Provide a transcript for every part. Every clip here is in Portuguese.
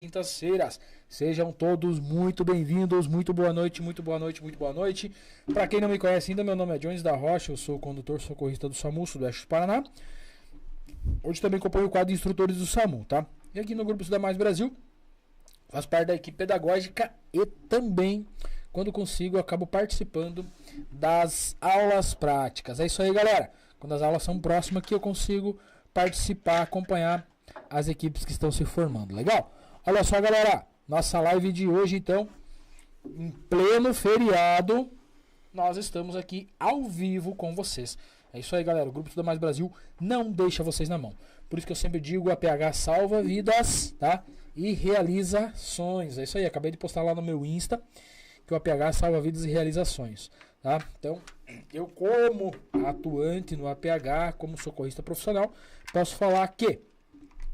Quintas-feiras, sejam todos muito bem-vindos, muito boa noite, muito boa noite, muito boa noite. Para quem não me conhece ainda, meu nome é Jones da Rocha, eu sou o condutor socorrista do SAMU Sudoeste do Paraná. Hoje também acompanho o quadro de instrutores do SAMU, tá? E aqui no Grupo Estudar Mais Brasil, faço parte da equipe pedagógica e também, quando consigo, eu acabo participando das aulas práticas. É isso aí, galera. Quando as aulas são próximas aqui, eu consigo participar, acompanhar as equipes que estão se formando. Legal? Olha só, galera, nossa live de hoje, então, em pleno feriado, nós estamos aqui ao vivo com vocês. É isso aí, galera, o Grupo Estuda Mais Brasil não deixa vocês na mão. Por isso que eu sempre digo, a PH salva vidas, tá? E realiza sonhos. É isso aí, acabei de postar lá no meu Insta, que o APH salva vidas e realiza sonhos, tá? Então, eu como atuante no APH, como socorrista profissional, posso falar que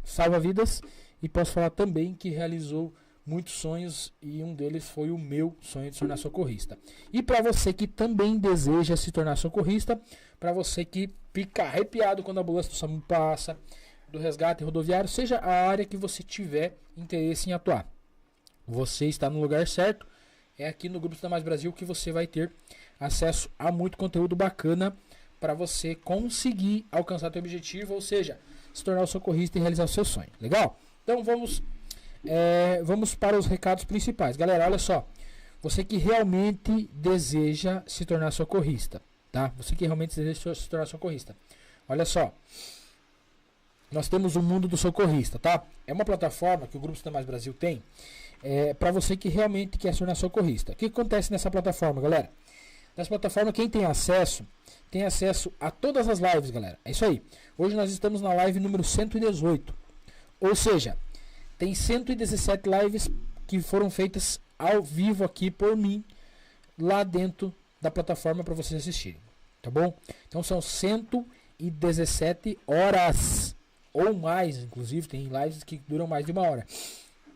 salva vidas. E posso falar também que realizou muitos sonhos e um deles foi o meu sonho de se tornar socorrista. E para você que também deseja se tornar socorrista, para você que fica arrepiado quando a ambulância do SAMU passa, do resgate rodoviário, seja a área que você tiver interesse em atuar, você está no lugar certo. É aqui no Grupo Estuda Mais Brasil que você vai ter acesso a muito conteúdo bacana para você conseguir alcançar seu objetivo, ou seja, se tornar o socorrista e realizar o seu sonho. Legal? Então vamos para os recados principais. Galera, olha só. Você que realmente deseja se tornar socorrista, tá? Você que realmente deseja se tornar socorrista. Olha só. Nós temos o Mundo do Socorrista, tá? É uma plataforma que o Grupo Estuda Mais Brasil tem para você que realmente quer se tornar socorrista. O que acontece nessa plataforma, galera? Nessa plataforma, quem tem acesso a todas as lives, galera. É isso aí. Hoje nós estamos na live número 118. Ou seja, tem 117 lives que foram feitas ao vivo aqui por mim, lá dentro da plataforma para vocês assistirem, tá bom? Então são 117 horas, ou mais, inclusive, tem lives que duram mais de uma hora,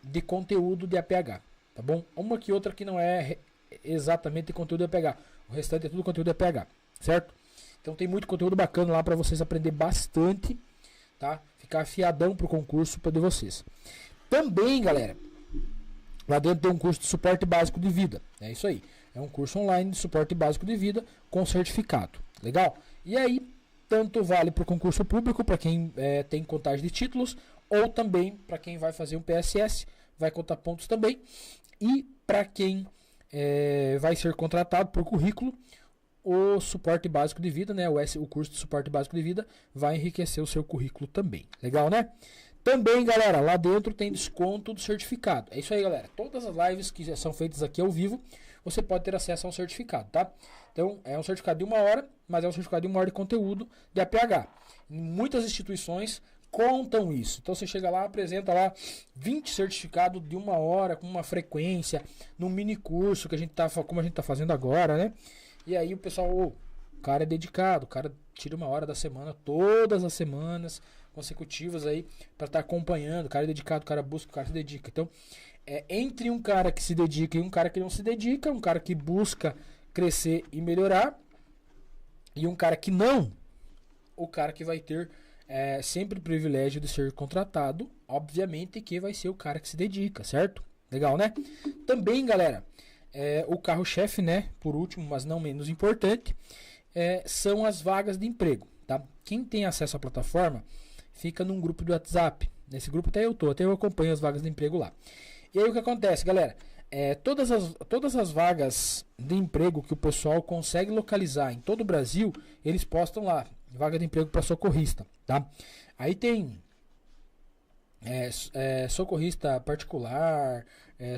de conteúdo de APH, tá bom? Uma que outra que não é exatamente conteúdo de APH, o restante é tudo conteúdo de APH, certo? Então tem muito conteúdo bacana lá para vocês aprender bastante, tá? Ficar afiadão pro concurso para de vocês. Também, galera, lá dentro tem um curso de suporte básico de vida. É isso aí. É um curso online de suporte básico de vida com certificado. Legal? E aí, tanto vale para o concurso público, para quem tem contagem de títulos, ou também para quem vai fazer um PSS, vai contar pontos também. E para quem vai ser contratado por currículo, o suporte básico de vida, né? O curso de suporte básico de vida vai enriquecer o seu currículo também. Legal, né? Também, galera, lá dentro tem desconto do certificado. É isso aí, galera. Todas as lives que já são feitas aqui ao vivo, você pode ter acesso a um certificado, tá? Então, é um certificado de 1 hora, mas é um certificado de 1 hora de conteúdo de APH. Muitas instituições contam isso. Então, você chega lá, apresenta lá 20 certificados de 1 hora, com uma frequência, num mini curso que como a gente tá fazendo agora, né? E aí o pessoal, o cara é dedicado, o cara tira 1 hora da semana, todas as semanas consecutivas aí, para estar acompanhando. O cara é dedicado, o cara busca, o cara se dedica. Então, entre um cara que se dedica e um cara que não se dedica, um cara que busca crescer e melhorar, e um cara que não, o cara que vai ter sempre o privilégio de ser contratado, obviamente que vai ser o cara que se dedica, certo? Legal, né? Também, galera, o carro-chefe, né, por último, mas não menos importante, são as vagas de emprego, tá? Quem tem acesso à plataforma fica num grupo do WhatsApp. Nesse grupo até eu acompanho as vagas de emprego lá. E aí o que acontece, galera? Todas as vagas de emprego que o pessoal consegue localizar em todo o Brasil, eles postam lá, vaga de emprego para socorrista, tá? Aí tem socorrista particular,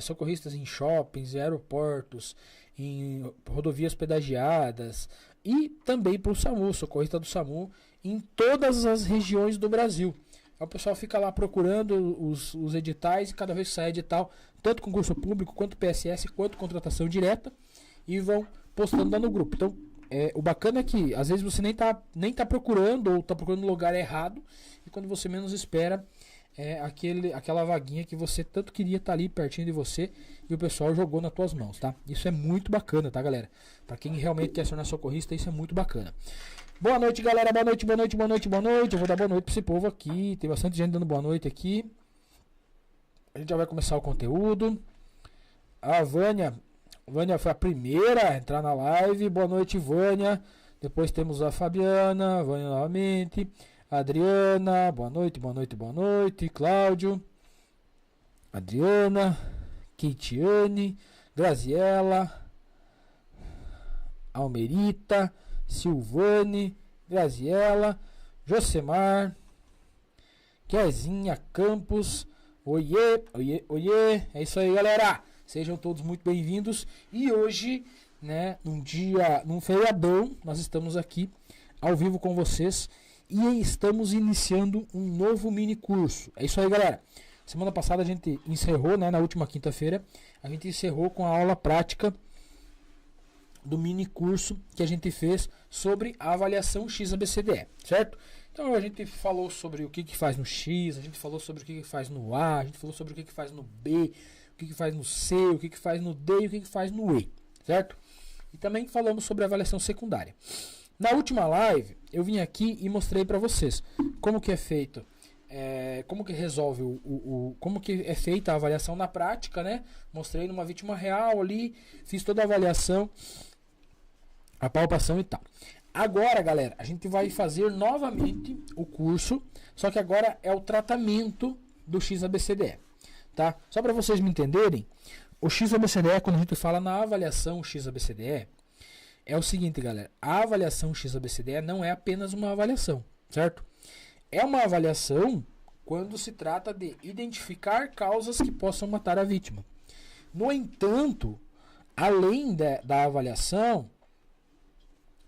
socorristas em shoppings, em aeroportos, em rodovias pedagiadas e também para o SAMU, socorrista do SAMU em todas as regiões do Brasil. O pessoal fica lá procurando os editais e cada vez que sai edital, tanto concurso público quanto PSS, quanto contratação direta, e vão postando lá no grupo. Então, o bacana é que às vezes você nem tá procurando ou está procurando no lugar errado, e quando você menos espera, aquela vaguinha que você tanto queria estar ali pertinho de você e o pessoal jogou nas tuas mãos, tá? Isso é muito bacana, tá, galera? Para quem realmente quer se tornar socorrista, isso é muito bacana. Boa noite, galera. Boa noite, boa noite, boa noite, boa noite. Eu vou dar boa noite pra esse povo aqui. Tem bastante gente dando boa noite aqui. a gente já vai começar o conteúdo. A Vânia foi a primeira a entrar na live. Boa noite, Vânia. Depois temos a Fabiana, a Vânia novamente, a Adriana, boa noite, boa noite, boa noite, Cláudio, Adriana, Keitiane, Graziela, Almerita, Silvane, Graziela, Josemar, Kezinha, Campos, oiê, oiê, oiê, é isso aí, galera, sejam todos muito bem-vindos. E hoje, né, num feriadão, nós estamos aqui ao vivo com vocês e estamos iniciando um novo mini curso. É isso aí, galera. Semana passada a gente encerrou, né, na última quinta-feira, a gente encerrou com a aula prática do mini curso que a gente fez sobre a avaliação XABCDE, certo? Então a gente falou sobre o que faz no X, a gente falou sobre o que faz no A, a gente falou sobre o que faz no B, o que faz no C, o que faz no D e o que faz no E, certo? E também falamos sobre a avaliação secundária. Na última live eu vim aqui e mostrei para vocês como que é feito, como que resolve como que é feita a avaliação na prática, né? Mostrei numa vítima real ali, fiz toda a avaliação, a palpação e tal. Agora, galera, a gente vai fazer novamente o curso, só que agora é o tratamento do XABCDE, tá? Só para vocês me entenderem, o XABCDE, quando a gente fala na avaliação XABCDE, é o seguinte, galera, a avaliação XABCDE não é apenas uma avaliação, certo? É uma avaliação quando se trata de identificar causas que possam matar a vítima. No entanto, além da avaliação,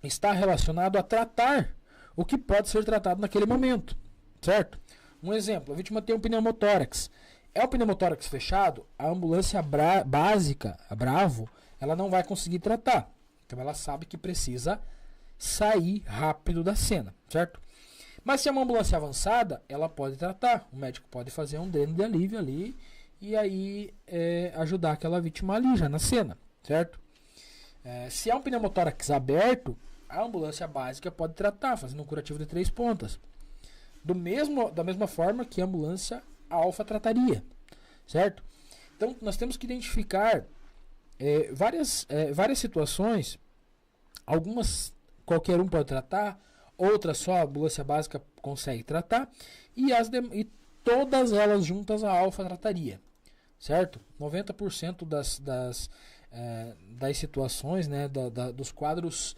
está relacionado a tratar o que pode ser tratado naquele momento, certo? Um exemplo, a vítima tem um pneumotórax. É o pneumotórax fechado, a ambulância básica, a Bravo, ela não vai conseguir tratar. Então ela sabe que precisa sair rápido da cena, certo? Mas se é uma ambulância avançada, ela pode tratar. O médico pode fazer um dreno de alívio ali e aí ajudar aquela vítima ali já na cena, certo? Se é um pneumotórax aberto, a ambulância básica pode tratar, fazendo um curativo de 3 pontas. Da mesma forma que a ambulância alfa trataria, certo? Então nós temos que identificar várias situações. Algumas qualquer um pode tratar, outras só a ambulância básica consegue tratar, e todas elas juntas a alfa trataria, certo? 90% das situações, né, dos quadros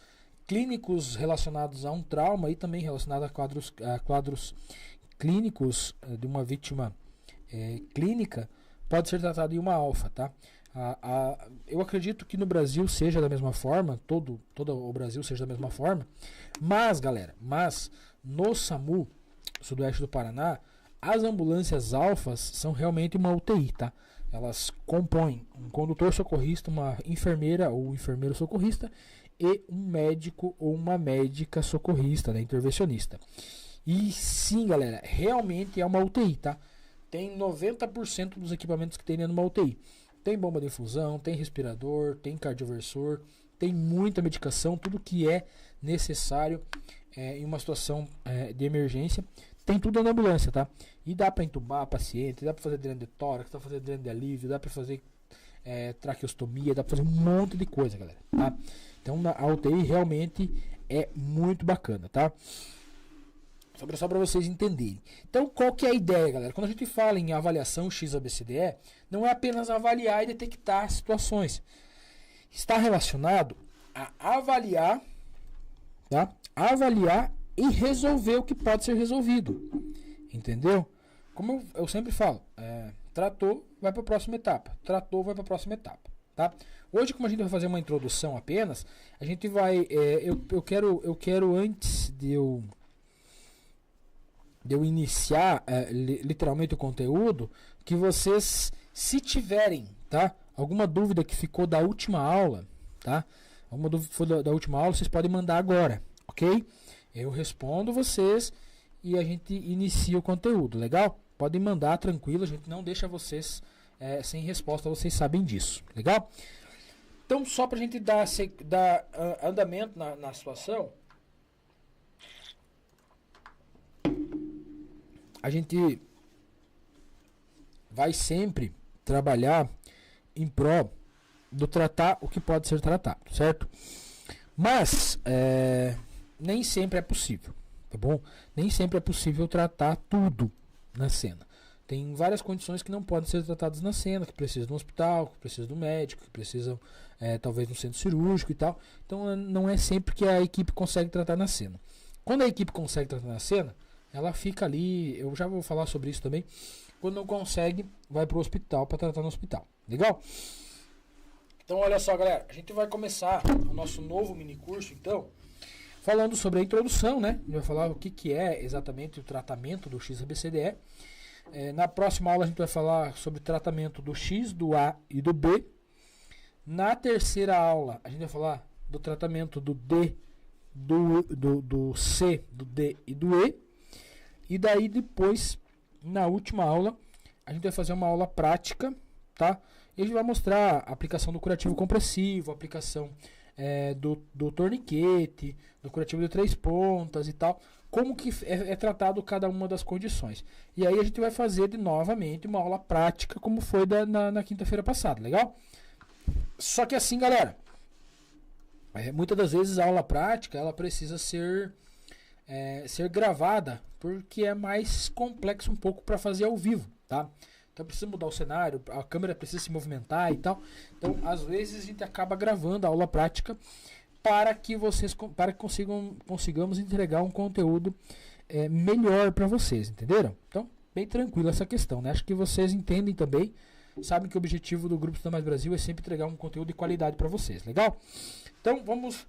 clínicos relacionados a um trauma e também relacionados a quadros clínicos de uma vítima clínica, pode ser tratado em uma alfa, tá? Eu acredito que no Brasil seja da mesma forma, todo o Brasil seja da mesma forma, mas, galera, no SAMU, Sudoeste do Paraná, as ambulâncias alfas são realmente uma UTI, tá? Elas compõem um condutor socorrista, uma enfermeira ou enfermeiro socorrista e um médico ou uma médica socorrista, né, intervencionista. E sim, galera, realmente é uma UTI, tá? Tem 90% dos equipamentos que tem numa UTI. Tem bomba de infusão, tem respirador, tem cardioversor, tem muita medicação, tudo que é necessário em uma situação de emergência. Tem tudo na ambulância, tá? E dá para entubar paciente, dá para fazer dreno de tórax, dá para fazer dreno de alívio, dá para fazer traqueostomia, dá para fazer um monte de coisa, galera, tá? Então a UTI realmente é muito bacana, tá? Só para vocês entenderem. Então qual que é a ideia, galera? Quando a gente fala em avaliação XABCDE, não é apenas avaliar e detectar situações. Está relacionado a avaliar, tá? Avaliar e resolver o que pode ser resolvido. Entendeu? Como eu sempre falo, tratou, vai para a próxima etapa. Tratou, vai para a próxima etapa. Tá? Hoje, como a gente vai fazer uma introdução apenas, a gente vai. Eu quero antes de eu iniciar literalmente o conteúdo, que vocês, se tiverem, tá, alguma dúvida que ficou da última aula, tá? Alguma dúvida que foi da última aula, vocês podem mandar agora, ok? Eu respondo vocês e a gente inicia o conteúdo, legal? Podem mandar tranquilo, a gente não deixa vocês sem resposta, vocês sabem disso, legal? Então, só pra gente dar andamento na situação, a gente vai sempre trabalhar em prol do tratar o que pode ser tratado, certo? Mas nem sempre é possível, tá bom? Nem sempre é possível tratar tudo na cena. Tem várias condições que não podem ser tratadas na cena, que precisam de um hospital, que precisam do médico, que precisam talvez de um centro cirúrgico e tal. Então não é sempre que a equipe consegue tratar na cena. Quando a equipe consegue tratar na cena, ela fica ali, eu já vou falar sobre isso também. Quando não consegue, vai para o hospital para tratar no hospital. Legal? Então olha só, galera, a gente vai começar o nosso novo mini curso, então, falando sobre a introdução, né? A gente vai falar o que é exatamente o tratamento do XABCDE. Na próxima aula a gente vai falar sobre o tratamento do X, do A e do B. Na terceira aula a gente vai falar do tratamento do D, do C, do D e do E. E daí depois, na última aula, a gente vai fazer uma aula prática, tá? E a gente vai mostrar a aplicação do curativo compressivo, a aplicação do torniquete, do curativo de 3 pontas e tal, como que é tratado cada uma das condições. E aí a gente vai fazer novamente uma aula prática, como foi na quinta-feira passada, legal? Só que assim, galera, muitas das vezes a aula prática ela precisa ser gravada, porque é mais complexo um pouco para fazer ao vivo, tá? Então precisa mudar o cenário, a câmera precisa se movimentar e tal. Então, às vezes a gente acaba gravando a aula prática para que consigamos entregar um conteúdo melhor para vocês, entenderam? Então, bem tranquilo essa questão, né? Acho que vocês entendem também, sabem que o objetivo do Grupo Estuda Mais Brasil é sempre entregar um conteúdo de qualidade para vocês, legal? Então, vamos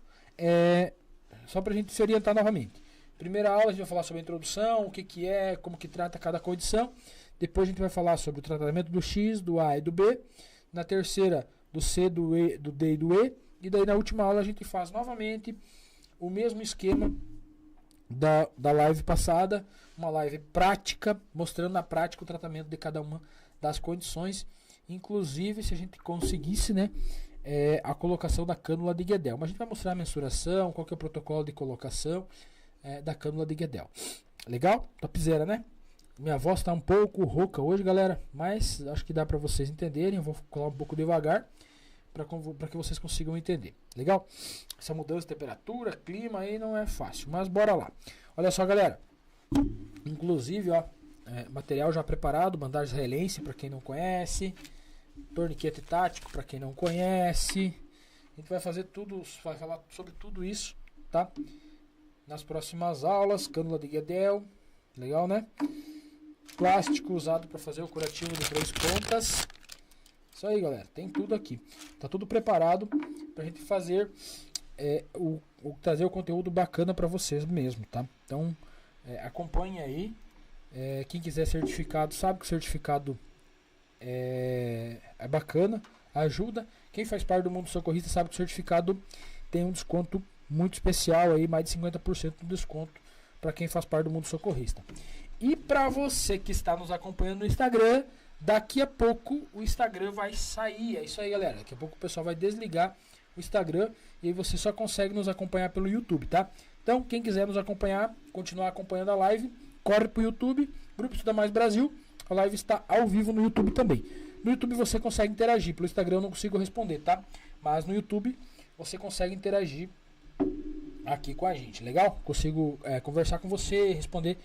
só para a gente se orientar novamente. Primeira aula a gente vai falar sobre a introdução, o que é, como que trata cada condição. Depois a gente vai falar sobre o tratamento do X, do A e do B. Na terceira, do C, do E, do D e do E. E daí na última aula a gente faz novamente o mesmo esquema da live passada. Uma live prática, mostrando na prática o tratamento de cada uma das condições. Inclusive, se a gente conseguisse, né, a colocação da cânula de Guedel. Mas a gente vai mostrar a mensuração, qual que é o protocolo de colocação da cânula de Guedel. Legal? Topzera, né? Minha voz está um pouco rouca hoje, galera, mas acho que dá para vocês entenderem. Eu vou falar um pouco devagar para que vocês consigam entender. Legal? Essa mudança de temperatura, clima aí não é fácil, mas bora lá. Olha só, galera. Inclusive, ó, material já preparado, bandagem israelense para quem não conhece, torniquete tático para quem não conhece. A gente vai vai falar sobre tudo isso, tá? Nas próximas aulas, cânula de Guedel, legal, né? Plástico usado para fazer o curativo de 3 pontas. Isso aí, galera, tem tudo aqui. Tá tudo preparado pra gente fazer trazer o conteúdo bacana para vocês mesmo, tá? Então, acompanhe aí. Quem quiser certificado, sabe que o certificado é bacana, ajuda. Quem faz parte do mundo socorrista sabe que o certificado tem um desconto muito especial aí, mais de 50% de desconto para quem faz parte do mundo socorrista. E para você que está nos acompanhando no Instagram, daqui a pouco o Instagram vai sair. É isso aí, galera. Daqui a pouco o pessoal vai desligar o Instagram e aí você só consegue nos acompanhar pelo YouTube, tá? Então, quem quiser nos acompanhar, continuar acompanhando a live, corre pro YouTube, Grupo Estuda Mais Brasil. A live está ao vivo no YouTube também. No YouTube você consegue interagir, pelo Instagram eu não consigo responder, tá? Mas no YouTube você consegue interagir aqui com a gente, legal? Consigo conversar com você, responder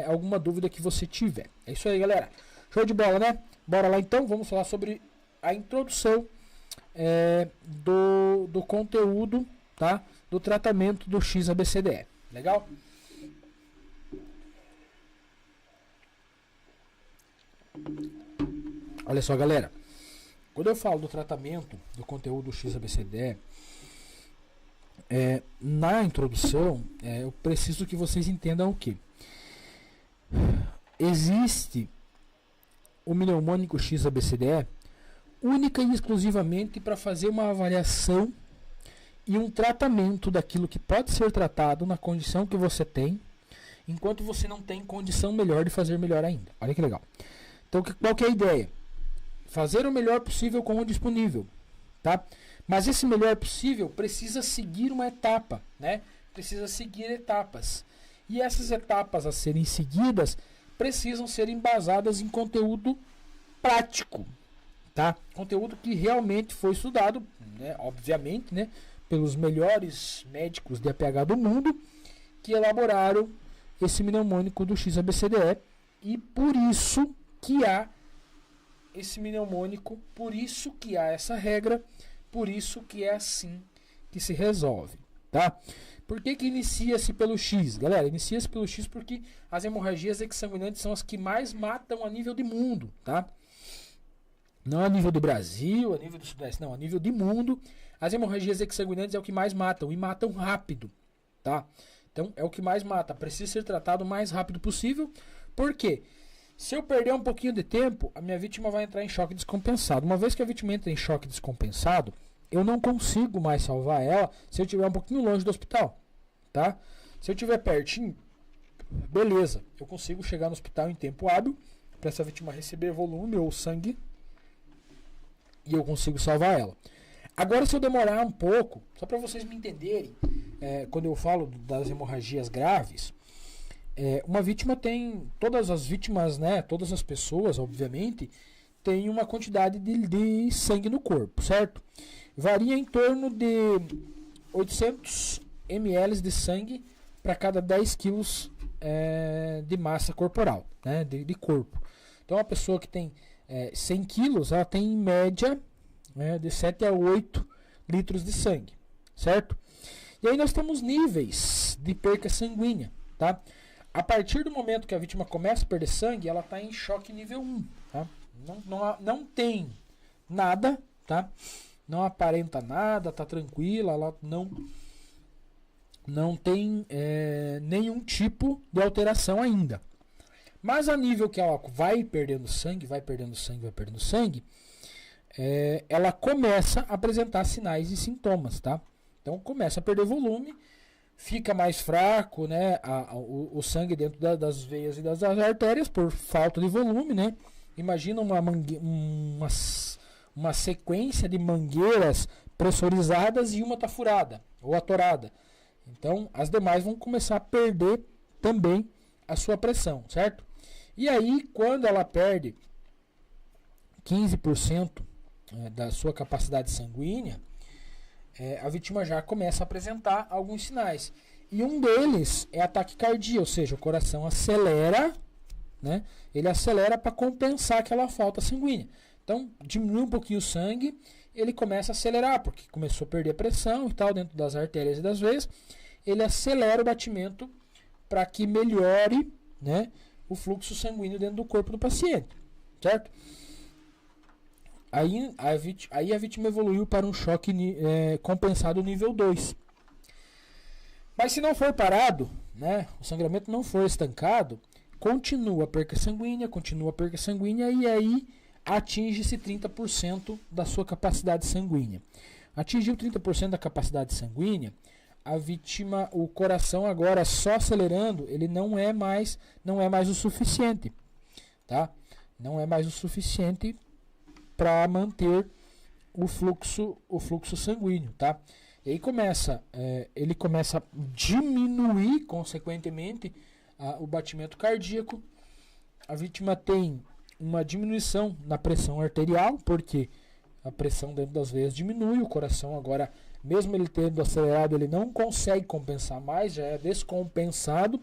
alguma dúvida que você tiver. É isso aí, galera. Show de bola, né? Bora lá então, vamos falar sobre a introdução do conteúdo, tá? Do tratamento do XABCDE. Legal? Olha só, galera. Quando eu falo do tratamento do conteúdo do XABCDE, na introdução, eu preciso que vocês entendam o que? Existe o mnemônico XABCDE única e exclusivamente para fazer uma avaliação e um tratamento daquilo que pode ser tratado na condição que você tem, enquanto você não tem condição melhor de fazer melhor ainda. Olha que legal. Então, qual que é a ideia? Fazer o melhor possível com o disponível, tá? Mas esse melhor possível precisa seguir uma etapa, né? Precisa seguir etapas. E essas etapas a serem seguidas precisam ser embasadas em conteúdo prático, tá? Conteúdo que realmente foi estudado, né, obviamente, né, pelos melhores médicos de APH do mundo, que elaboraram esse mnemônico do XABCDE, e por isso que há esse mnemônico, por isso que há essa regra, por isso que é assim que se resolve, tá? Por que que inicia-se pelo X? Galera, inicia-se pelo X porque as hemorragias exsanguinantes são as que mais matam a nível de mundo, tá? Não a nível do Brasil, a nível do Sudeste, não, a nível de mundo. As hemorragias exsanguinantes é o que mais matam, e matam rápido, tá? Então, é o que mais mata. Precisa ser tratado o mais rápido possível. Por quê? Se eu perder um pouquinho de tempo, a minha vítima vai entrar em choque descompensado. Uma vez que a vítima entra em choque descompensado, eu não consigo mais salvar ela se eu estiver um pouquinho longe do hospital, tá? Se eu estiver pertinho, beleza, eu consigo chegar no hospital em tempo hábil para essa vítima receber volume ou sangue e eu consigo salvar ela. Agora, se eu demorar um pouco, só para vocês me entenderem, quando eu falo das hemorragias graves, uma vítima tem, todas as vítimas, né, todas as pessoas, obviamente, têm uma quantidade de sangue no corpo, certo? Varia em torno de 800 ml de sangue para cada 10 quilos de massa corporal, né, de corpo. Então, uma pessoa que tem 100 quilos, ela tem em média, né, de 7 a 8 litros de sangue, certo? E aí nós temos níveis de perca sanguínea, tá? A partir do momento que a vítima começa a perder sangue, ela está em choque nível 1, tá? Não tem nada, tá? Não aparenta nada, tá tranquila, ela não tem nenhum tipo de alteração ainda. Mas a nível que ela vai perdendo sangue, ela começa a apresentar sinais e sintomas, tá? Então começa a perder volume, fica mais fraco, né, o sangue dentro das veias e das artérias por falta de volume, né? Imagina uma sequência de mangueiras pressurizadas e uma está furada ou atorada. Então as demais vão começar a perder também a sua pressão, certo? E aí, quando ela perde 15% da sua capacidade sanguínea, a vítima já começa a apresentar alguns sinais. E um deles é a taquicardia, ou seja, o coração acelera, né? Ele acelera para compensar aquela falta sanguínea. Então, diminui um pouquinho o sangue, ele começa a acelerar, porque começou a perder a pressão e tal, dentro das artérias e das veias. Ele acelera o batimento para que melhore, né, o fluxo sanguíneo dentro do corpo do paciente, certo? Aí a vítima evoluiu para um choque compensado nível 2. Mas se não for parado, né, o sangramento não for estancado, continua a perca sanguínea, e aí atinge-se 30% da sua capacidade sanguínea. Atingiu 30% da capacidade sanguínea, a vítima, o coração agora só acelerando, ele não é mais o suficiente, tá? Não é mais o suficiente para manter o fluxo sanguíneo, tá? E aí ele começa a diminuir, consequentemente, o batimento cardíaco. A vítima tem uma diminuição na pressão arterial, porque a pressão dentro das veias diminui, o coração agora, mesmo ele tendo acelerado, ele não consegue compensar mais, já é descompensado.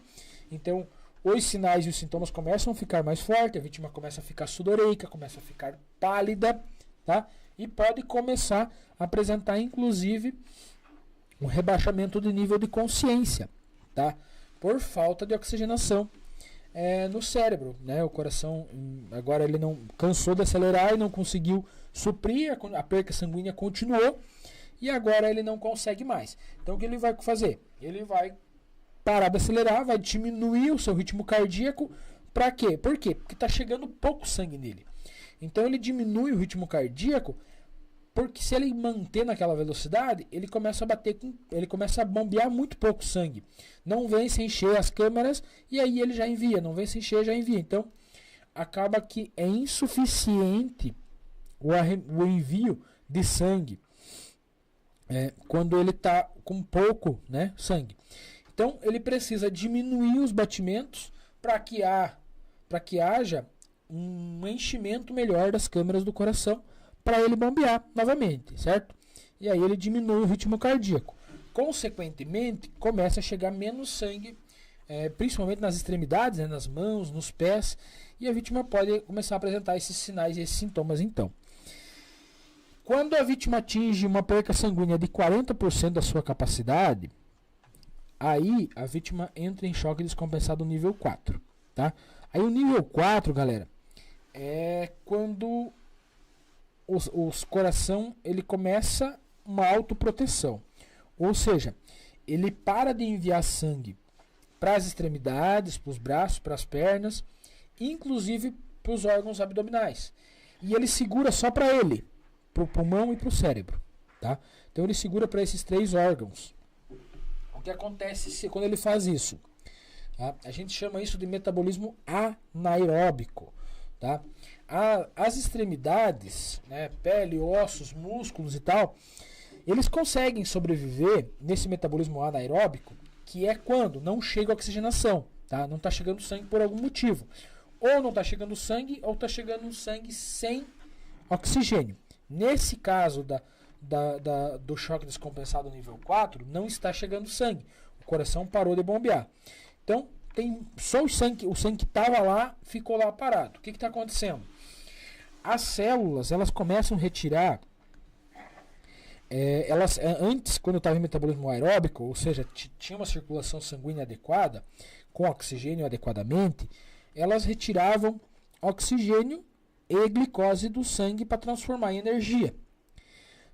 Então, os sinais e os sintomas começam a ficar mais fortes, a vítima começa a ficar sudoreica, começa a ficar pálida, tá? E pode começar a apresentar, inclusive, um rebaixamento de nível de consciência, tá? Por falta de oxigenação no cérebro, né? O coração agora ele não cansou de acelerar e não conseguiu suprir, a perca sanguínea continuou e agora ele não consegue mais. Então o que ele vai fazer? Ele vai parar de acelerar, vai diminuir o seu ritmo cardíaco. Para quê? Por quê? Porque está chegando pouco sangue nele. Então ele diminui o ritmo cardíaco, porque se ele manter naquela velocidade, ele começa a bombear muito pouco sangue. Não vem se encher as câmeras e aí ele já envia. Não vem se encher, já envia. Então acaba que é insuficiente o envio de sangue quando ele está com pouco, né, sangue. Então ele precisa diminuir os batimentos para que haja um enchimento melhor das câmeras do coração para ele bombear novamente, certo? E aí ele diminui o ritmo cardíaco. Consequentemente, começa a chegar menos sangue, principalmente nas extremidades, né, nas mãos, nos pés, e a vítima pode começar a apresentar esses sinais e esses sintomas então. Quando a vítima atinge uma perca sanguínea de 40% da sua capacidade, aí a vítima entra em choque descompensado nível 4, tá? Aí o nível 4, galera, é quando o coração ele começa uma autoproteção. Ou seja, ele para de enviar sangue para as extremidades, para os braços, para as pernas, inclusive para os órgãos abdominais. E ele segura só para ele, para o pulmão e para o cérebro. Tá? Então ele segura para esses 3 órgãos. O que acontece quando ele faz isso? Tá? A gente chama isso de metabolismo anaeróbico. Tá? As extremidades, né, pele, ossos, músculos e tal, eles conseguem sobreviver nesse metabolismo anaeróbico, que é quando não chega a oxigenação, tá? Não está chegando sangue por algum motivo. Ou não está chegando sangue, ou está chegando um sangue sem oxigênio. Nesse caso do choque descompensado nível 4, não está chegando sangue. O coração parou de bombear. Então, tem só o sangue que estava lá, ficou lá parado. O que está acontecendo? As células, elas começam a retirar... antes, quando estava em metabolismo aeróbico, ou seja, tinha uma circulação sanguínea adequada, com oxigênio adequadamente, elas retiravam oxigênio e glicose do sangue para transformar em energia.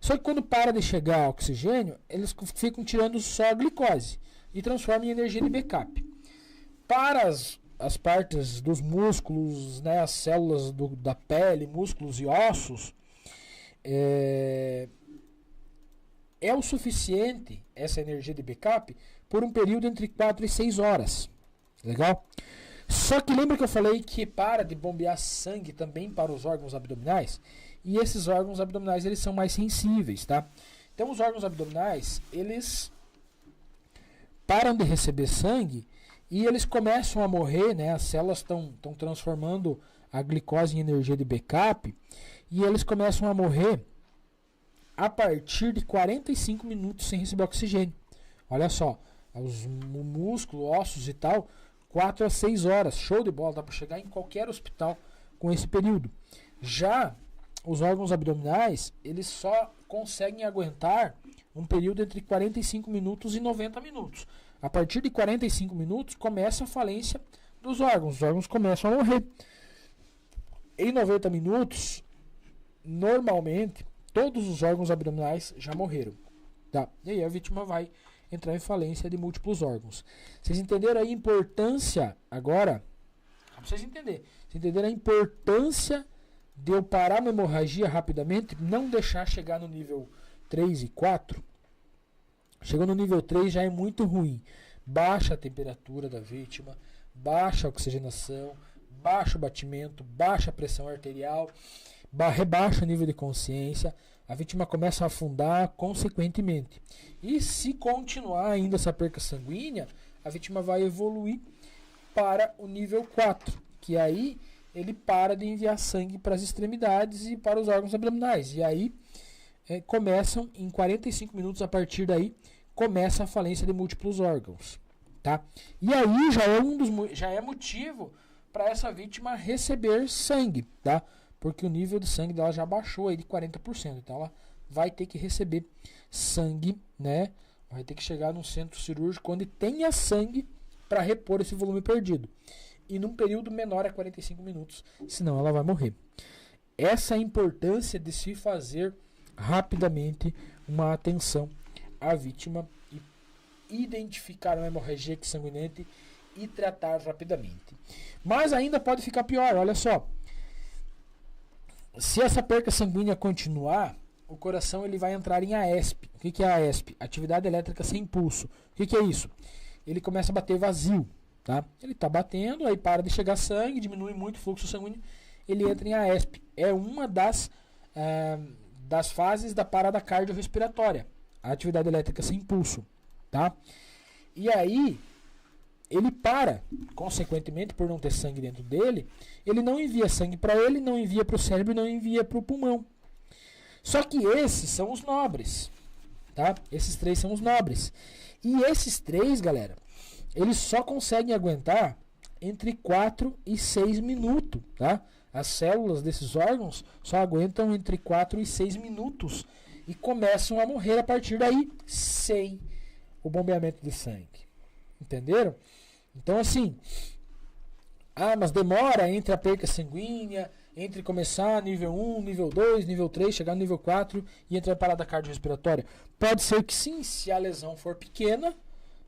Só que quando para de chegar oxigênio, eles ficam tirando só a glicose e transformam em energia de backup. Para as partes dos músculos, né, as células da pele, músculos e ossos, é o suficiente essa energia de backup por um período entre 4 e 6 horas. Legal? Só que lembra que eu falei que para de bombear sangue também para os órgãos abdominais? E esses órgãos abdominais, eles são mais sensíveis, tá? Então os órgãos abdominais, eles param de receber sangue e eles começam a morrer, né? As células estão transformando a glicose em energia de backup e eles começam a morrer a partir de 45 minutos sem receber oxigênio. Olha só, os músculos, ossos e tal, 4 a 6 horas, show de bola, dá para chegar em qualquer hospital com esse período. Já os órgãos abdominais, eles só conseguem aguentar um período entre 45 minutos e 90 minutos. A partir de 45 minutos começa a falência dos órgãos, os órgãos começam a morrer. Em 90 minutos, normalmente, todos os órgãos abdominais já morreram. Tá? E aí a vítima vai entrar em falência de múltiplos órgãos. Vocês entenderam a importância agora? Pra vocês entenderem. Vocês entenderam a importância de eu parar uma hemorragia rapidamente, não deixar chegar no nível 3 e 4? Chegou no nível 3 já é muito ruim. Baixa a temperatura da vítima, baixa a oxigenação, baixa o batimento, baixa a pressão arterial, rebaixa o nível de consciência, a vítima começa a afundar consequentemente. E se continuar ainda essa perca sanguínea, a vítima vai evoluir para o nível 4, que aí ele para de enviar sangue para as extremidades e para os órgãos abdominais. E aí começam em 45 minutos, a partir daí começa a falência de múltiplos órgãos, tá? E aí já é motivo para essa vítima receber sangue, tá? Porque o nível de sangue dela já baixou aí de 40%. Então ela vai ter que receber sangue, né? Vai ter que chegar num centro cirúrgico onde tenha sangue para repor esse volume perdido. E num período menor a 45 minutos, senão ela vai morrer. Essa é a importância de se fazer rapidamente uma atenção à vítima e identificar uma hemorragia sanguinante e tratar rapidamente. Mas ainda pode ficar pior, olha só. Se essa perca sanguínea continuar, o coração ele vai entrar em AESP. O que é AESP? Atividade elétrica sem pulso. O que é isso? Ele começa a bater vazio. Tá? Ele está batendo, aí para de chegar sangue, diminui muito o fluxo sanguíneo, ele entra em AESP. É uma das fases da parada cardiorrespiratória, a atividade elétrica sem pulso. Tá? E aí, ele para. Consequentemente, por não ter sangue dentro dele, ele não envia sangue para ele, não envia para o cérebro, não envia para o pulmão. Só que esses são os nobres, tá? Esses 3 são os nobres. E esses 3, galera, eles só conseguem aguentar entre 4 e 6 minutos, tá? As células desses órgãos só aguentam entre 4 e 6 minutos e começam a morrer a partir daí, sem o bombeamento de sangue. Entenderam? Então, assim, mas demora entre a perca sanguínea, entre começar nível 1, nível 2, nível 3, chegar no nível 4 e entrar em parada cardiorrespiratória. Pode ser que sim, se a lesão for pequena,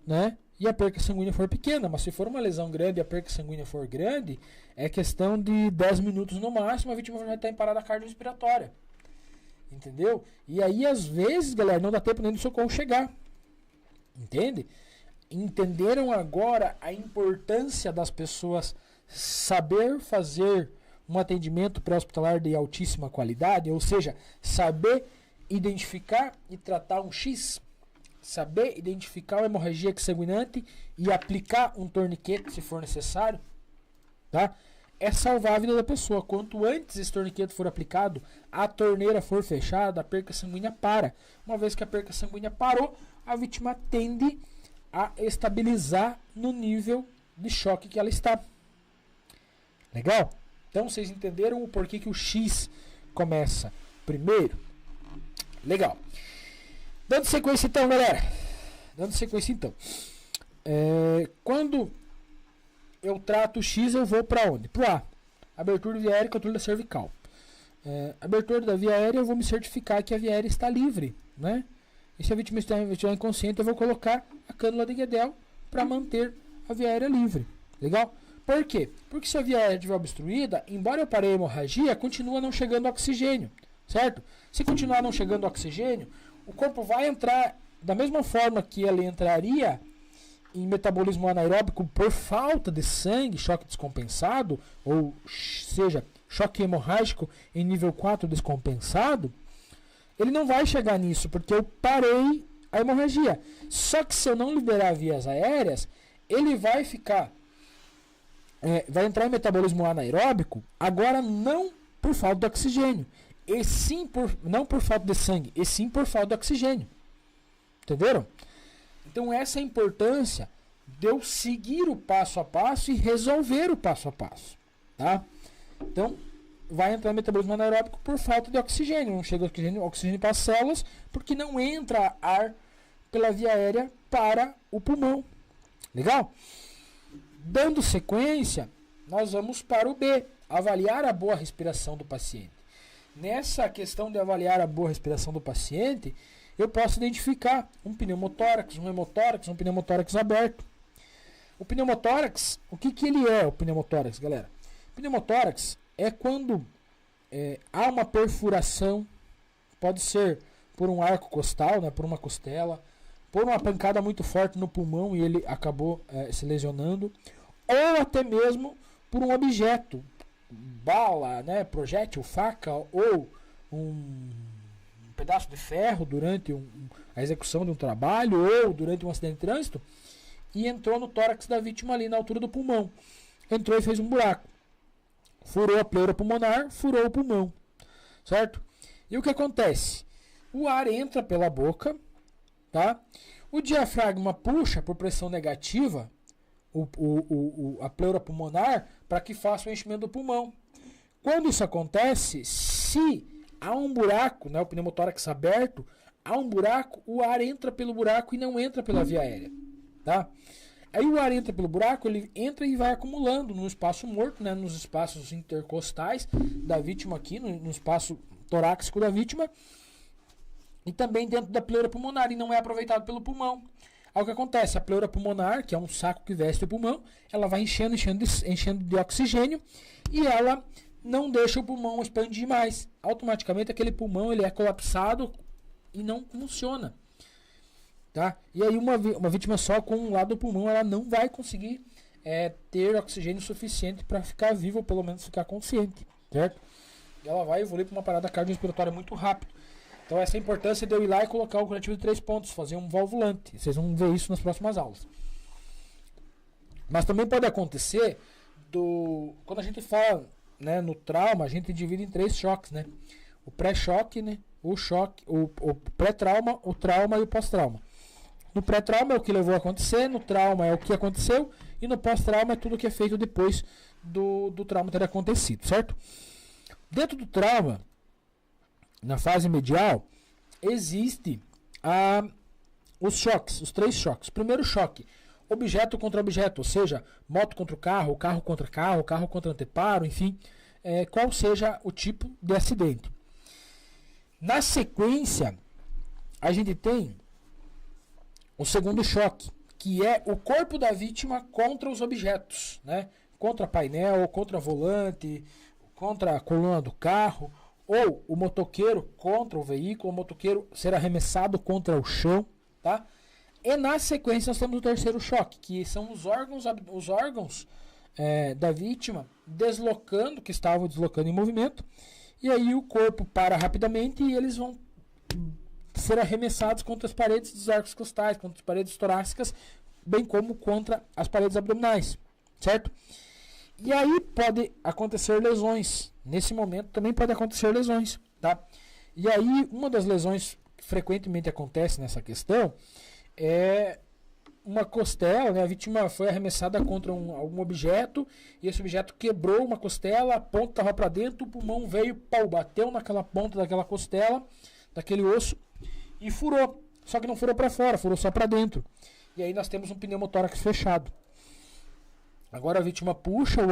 né? E a perca sanguínea for pequena, mas se for uma lesão grande e a perca sanguínea for grande, é questão de 10 minutos no máximo, a vítima vai estar em parada cardiorrespiratória. Entendeu? E aí, às vezes, galera, não dá tempo nem do socorro chegar. Entende? Entenderam agora a importância das pessoas saber fazer um atendimento pré-hospitalar de altíssima qualidade, ou seja, saber identificar e tratar um X, saber identificar uma hemorragia exsanguinante e aplicar um torniquete se for necessário, tá? É salvar a vida da pessoa. Quanto antes esse torniquete for aplicado, a torneira for fechada, a perca sanguínea para. Uma vez que a perca sanguínea parou, a vítima tende a estabilizar no nível de choque que ela está. Legal? Então vocês entenderam o porquê que o X começa primeiro? Legal. Dando sequência então, galera. Quando eu trato o X, eu vou para onde? Para A. Abertura da via aérea e controle da cervical. Abertura da via aérea, eu vou me certificar que a via aérea está livre, né? E se a vítima estiver inconsciente, eu vou colocar a cânula de Guedel para manter a via aérea livre. Legal? Por quê? Porque se a via aérea estiver obstruída, embora eu parei a hemorragia, continua não chegando oxigênio, certo? Se continuar não chegando oxigênio, o corpo vai entrar da mesma forma que ele entraria em metabolismo anaeróbico por falta de sangue, choque descompensado, ou seja, choque hemorrágico em nível 4 descompensado, ele não vai chegar nisso, porque eu parei a hemorragia. Só que se eu não liberar vias aéreas, ele vai ficar, vai entrar em metabolismo anaeróbico, agora não por falta de oxigênio, e sim não por falta de sangue, e sim por falta de oxigênio. Entenderam? Então essa é a importância de eu seguir o passo a passo e resolver o passo a passo, tá? Então vai entrar em metabolismo anaeróbico por falta de oxigênio, não chega oxigênio para as células, porque não entra ar pela via aérea para o pulmão. Legal? Dando sequência, nós vamos para o B, avaliar a boa respiração do paciente. Nessa questão de avaliar a boa respiração do paciente, eu posso identificar um pneumotórax, um hemotórax, um pneumotórax aberto. O pneumotórax, o que ele é, o pneumotórax, galera? O pneumotórax é quando há uma perfuração, pode ser por um arco costal, né, por uma costela, por uma pancada muito forte no pulmão e ele acabou se lesionando, ou até mesmo por um objeto, bala, né, projétil, faca, ou um pedaço de ferro durante a execução de um trabalho ou durante um acidente de trânsito e entrou no tórax da vítima ali na altura do pulmão. Entrou e fez um buraco. Furou a pleura pulmonar, furou o pulmão. Certo? E o que acontece? O ar entra pela boca, tá? O diafragma puxa por pressão negativa a pleura pulmonar para que faça o enchimento do pulmão. Quando isso acontece, se há um buraco, né, o pneumotórax aberto, há um buraco, o ar entra pelo buraco e não entra pela via aérea, tá? Aí o ar entra pelo buraco, ele entra e vai acumulando no espaço morto, né, nos espaços intercostais da vítima aqui, no espaço torácico da vítima, e também dentro da pleura pulmonar, e não é aproveitado pelo pulmão. Aí o que acontece? A pleura pulmonar, que é um saco que veste o pulmão, ela vai enchendo de oxigênio, e ela não deixa o pulmão expandir mais. Automaticamente aquele pulmão ele é colapsado e não funciona, tá? E aí uma vítima só com um lado do pulmão ela não vai conseguir ter oxigênio suficiente para ficar viva ou pelo menos ficar consciente, certo? E ela vai evoluir para uma parada cardiorrespiratória muito rápido. Então essa é a importância de eu ir lá e colocar o curativo de 3 pontos, fazer um valvulante. Vocês vão ver isso nas próximas aulas. Mas também pode acontecer quando a gente fala, né, no trauma, a gente divide em 3 choques, né? O pré-choque, né? O choque, o pré-trauma, o trauma e o pós-trauma. No pré-trauma é o que levou a acontecer, no trauma é o que aconteceu e no pós-trauma é tudo que é feito depois do trauma ter acontecido, certo? Dentro do trauma, na fase medial, existe os choques, os 3 choques. Primeiro choque, objeto contra objeto, ou seja, moto contra o carro contra carro, carro contra anteparo, enfim, qual seja o tipo de acidente. Na sequência, a gente tem o segundo choque, que é o corpo da vítima contra os objetos, né? Contra painel, contra volante, contra a coluna do carro, ou o motoqueiro contra o veículo, o motoqueiro ser arremessado contra o chão, tá? E na sequência nós temos o terceiro choque, que são os órgãos da vítima deslocando, que estavam deslocando em movimento, e aí o corpo para rapidamente e eles vão ser arremessados contra as paredes dos arcos costais, contra as paredes torácicas, bem como contra as paredes abdominais, certo? E aí pode acontecer lesões. Nesse momento também pode acontecer lesões, tá? E aí uma das lesões que frequentemente acontece nessa questão é uma costela, né? A vítima foi arremessada contra algum objeto e esse objeto quebrou uma costela, a ponta estava para dentro, o pulmão veio, bateu naquela ponta daquela costela, daquele osso e furou. Só que não furou para fora, furou só para dentro. E aí nós temos um pneumotórax fechado. Agora a vítima puxa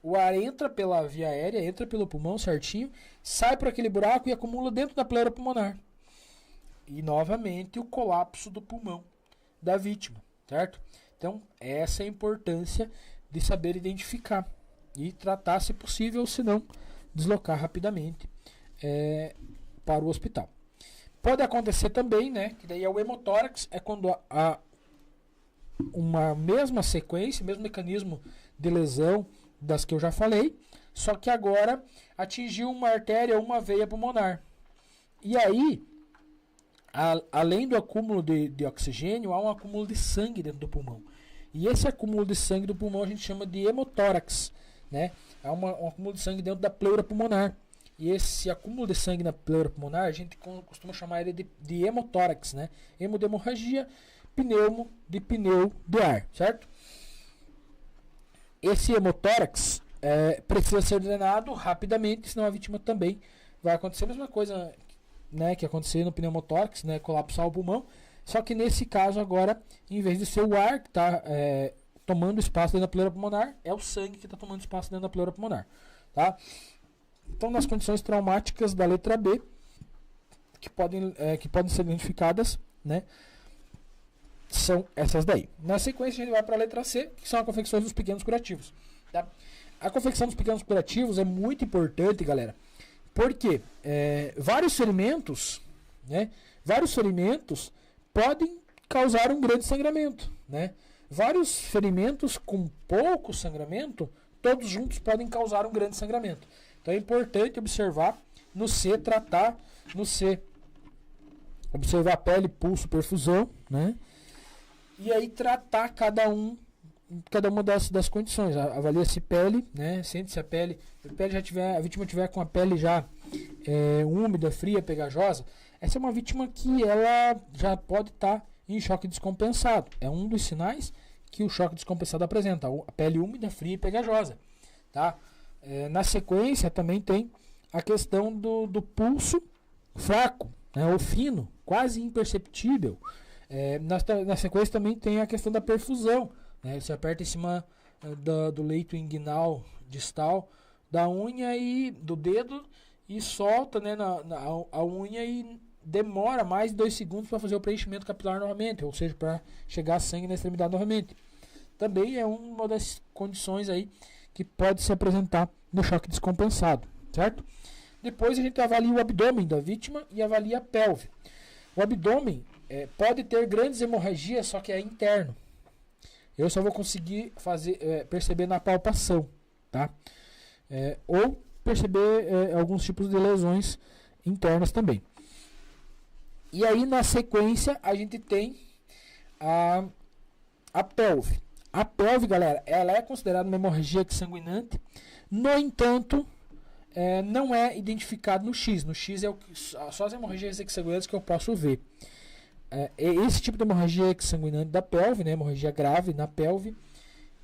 o ar entra pela via aérea, entra pelo pulmão certinho, sai por aquele buraco e acumula dentro da pleura pulmonar. E novamente o colapso do pulmão da vítima, certo? Então essa é a importância de saber identificar e tratar se possível, se não deslocar rapidamente para o hospital. Pode acontecer também, né, que daí é o hemotórax, é quando há uma mesma sequência, mesmo mecanismo de lesão das que eu já falei, só que agora atingiu uma artéria ou uma veia pulmonar. E aí, além do acúmulo de oxigênio, há um acúmulo de sangue dentro do pulmão. E esse acúmulo de sangue do pulmão a gente chama de hemotórax, né? Há um acúmulo de sangue dentro da pleura pulmonar. E esse acúmulo de sangue na pleura pulmonar, a gente costuma chamar ele de hemotórax, né? Hemo de hemorragia, pneumo de pneu de ar, certo? Esse hemotórax precisa ser drenado rapidamente, senão a vítima também vai acontecer a mesma coisa, né, que aconteceu no pneumotórax, né, colapsar o pulmão. Só que nesse caso agora, em vez de ser o ar que está tomando espaço dentro da pleura pulmonar, é o sangue que está tomando espaço dentro da pleura pulmonar, tá? Então, nas condições traumáticas da letra B, que podem ser identificadas, né, são essas daí. Na sequência, a gente vai para a letra C, que são as confecções dos pequenos curativos. Tá? A confecção dos pequenos curativos é muito importante, galera, porque vários ferimentos podem causar um grande sangramento, né? Vários ferimentos com pouco sangramento, todos juntos podem causar um grande sangramento. Então é importante observar no C, tratar no C, observar pele, pulso, perfusão, né? E aí tratar cada uma das condições. Avalia-se pele, né? Sente se a vítima tiver com a pele já úmida, fria, pegajosa. Essa é uma vítima que ela já pode estar em choque descompensado. É um dos sinais que o choque descompensado apresenta, a pele úmida, fria e pegajosa, tá? Na sequência também tem a questão do pulso fraco, né, ou fino, quase imperceptível. Na sequência também tem a questão da perfusão, né? Você aperta em cima do leito inguinal distal da unha e do dedo e solta, né, a unha e demora mais de 2 segundos para fazer o preenchimento capilar novamente, ou seja, para chegar sangue na extremidade novamente. Também é uma das condições aí que pode se apresentar no choque descompensado, certo? Depois a gente avalia o abdômen da vítima e avalia a pelve. O abdômen pode ter grandes hemorragias, só que é interno. Eu só vou conseguir perceber na palpação, tá? Ou perceber alguns tipos de lesões internas também. E aí na sequência a gente tem a pelve. A pelve, galera, ela é considerada uma hemorragia exsanguinante. No entanto, não é identificado no X. No X é só as hemorragias exsanguinantes que eu posso ver. Esse tipo de hemorragia exsanguinante da pelve, né, hemorragia grave na pelve,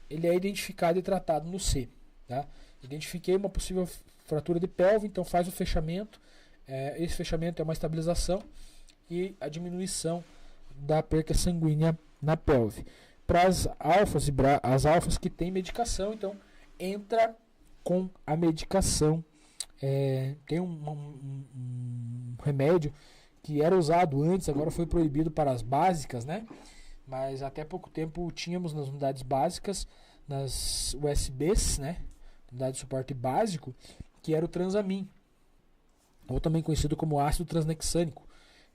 ele é identificado e tratado no C. Tá? Identifiquei uma possível fratura de pelve, então faz o fechamento. Esse fechamento é uma estabilização e a diminuição da perca sanguínea na pelve. Para as alfas que tem medicação, então entra com a medicação. Tem um remédio que era usado antes, agora foi proibido para as básicas, né? Mas até pouco tempo tínhamos nas unidades básicas, nas USBs, né? Unidade de suporte básico, que era o Transamin, ou também conhecido como ácido transnexânico.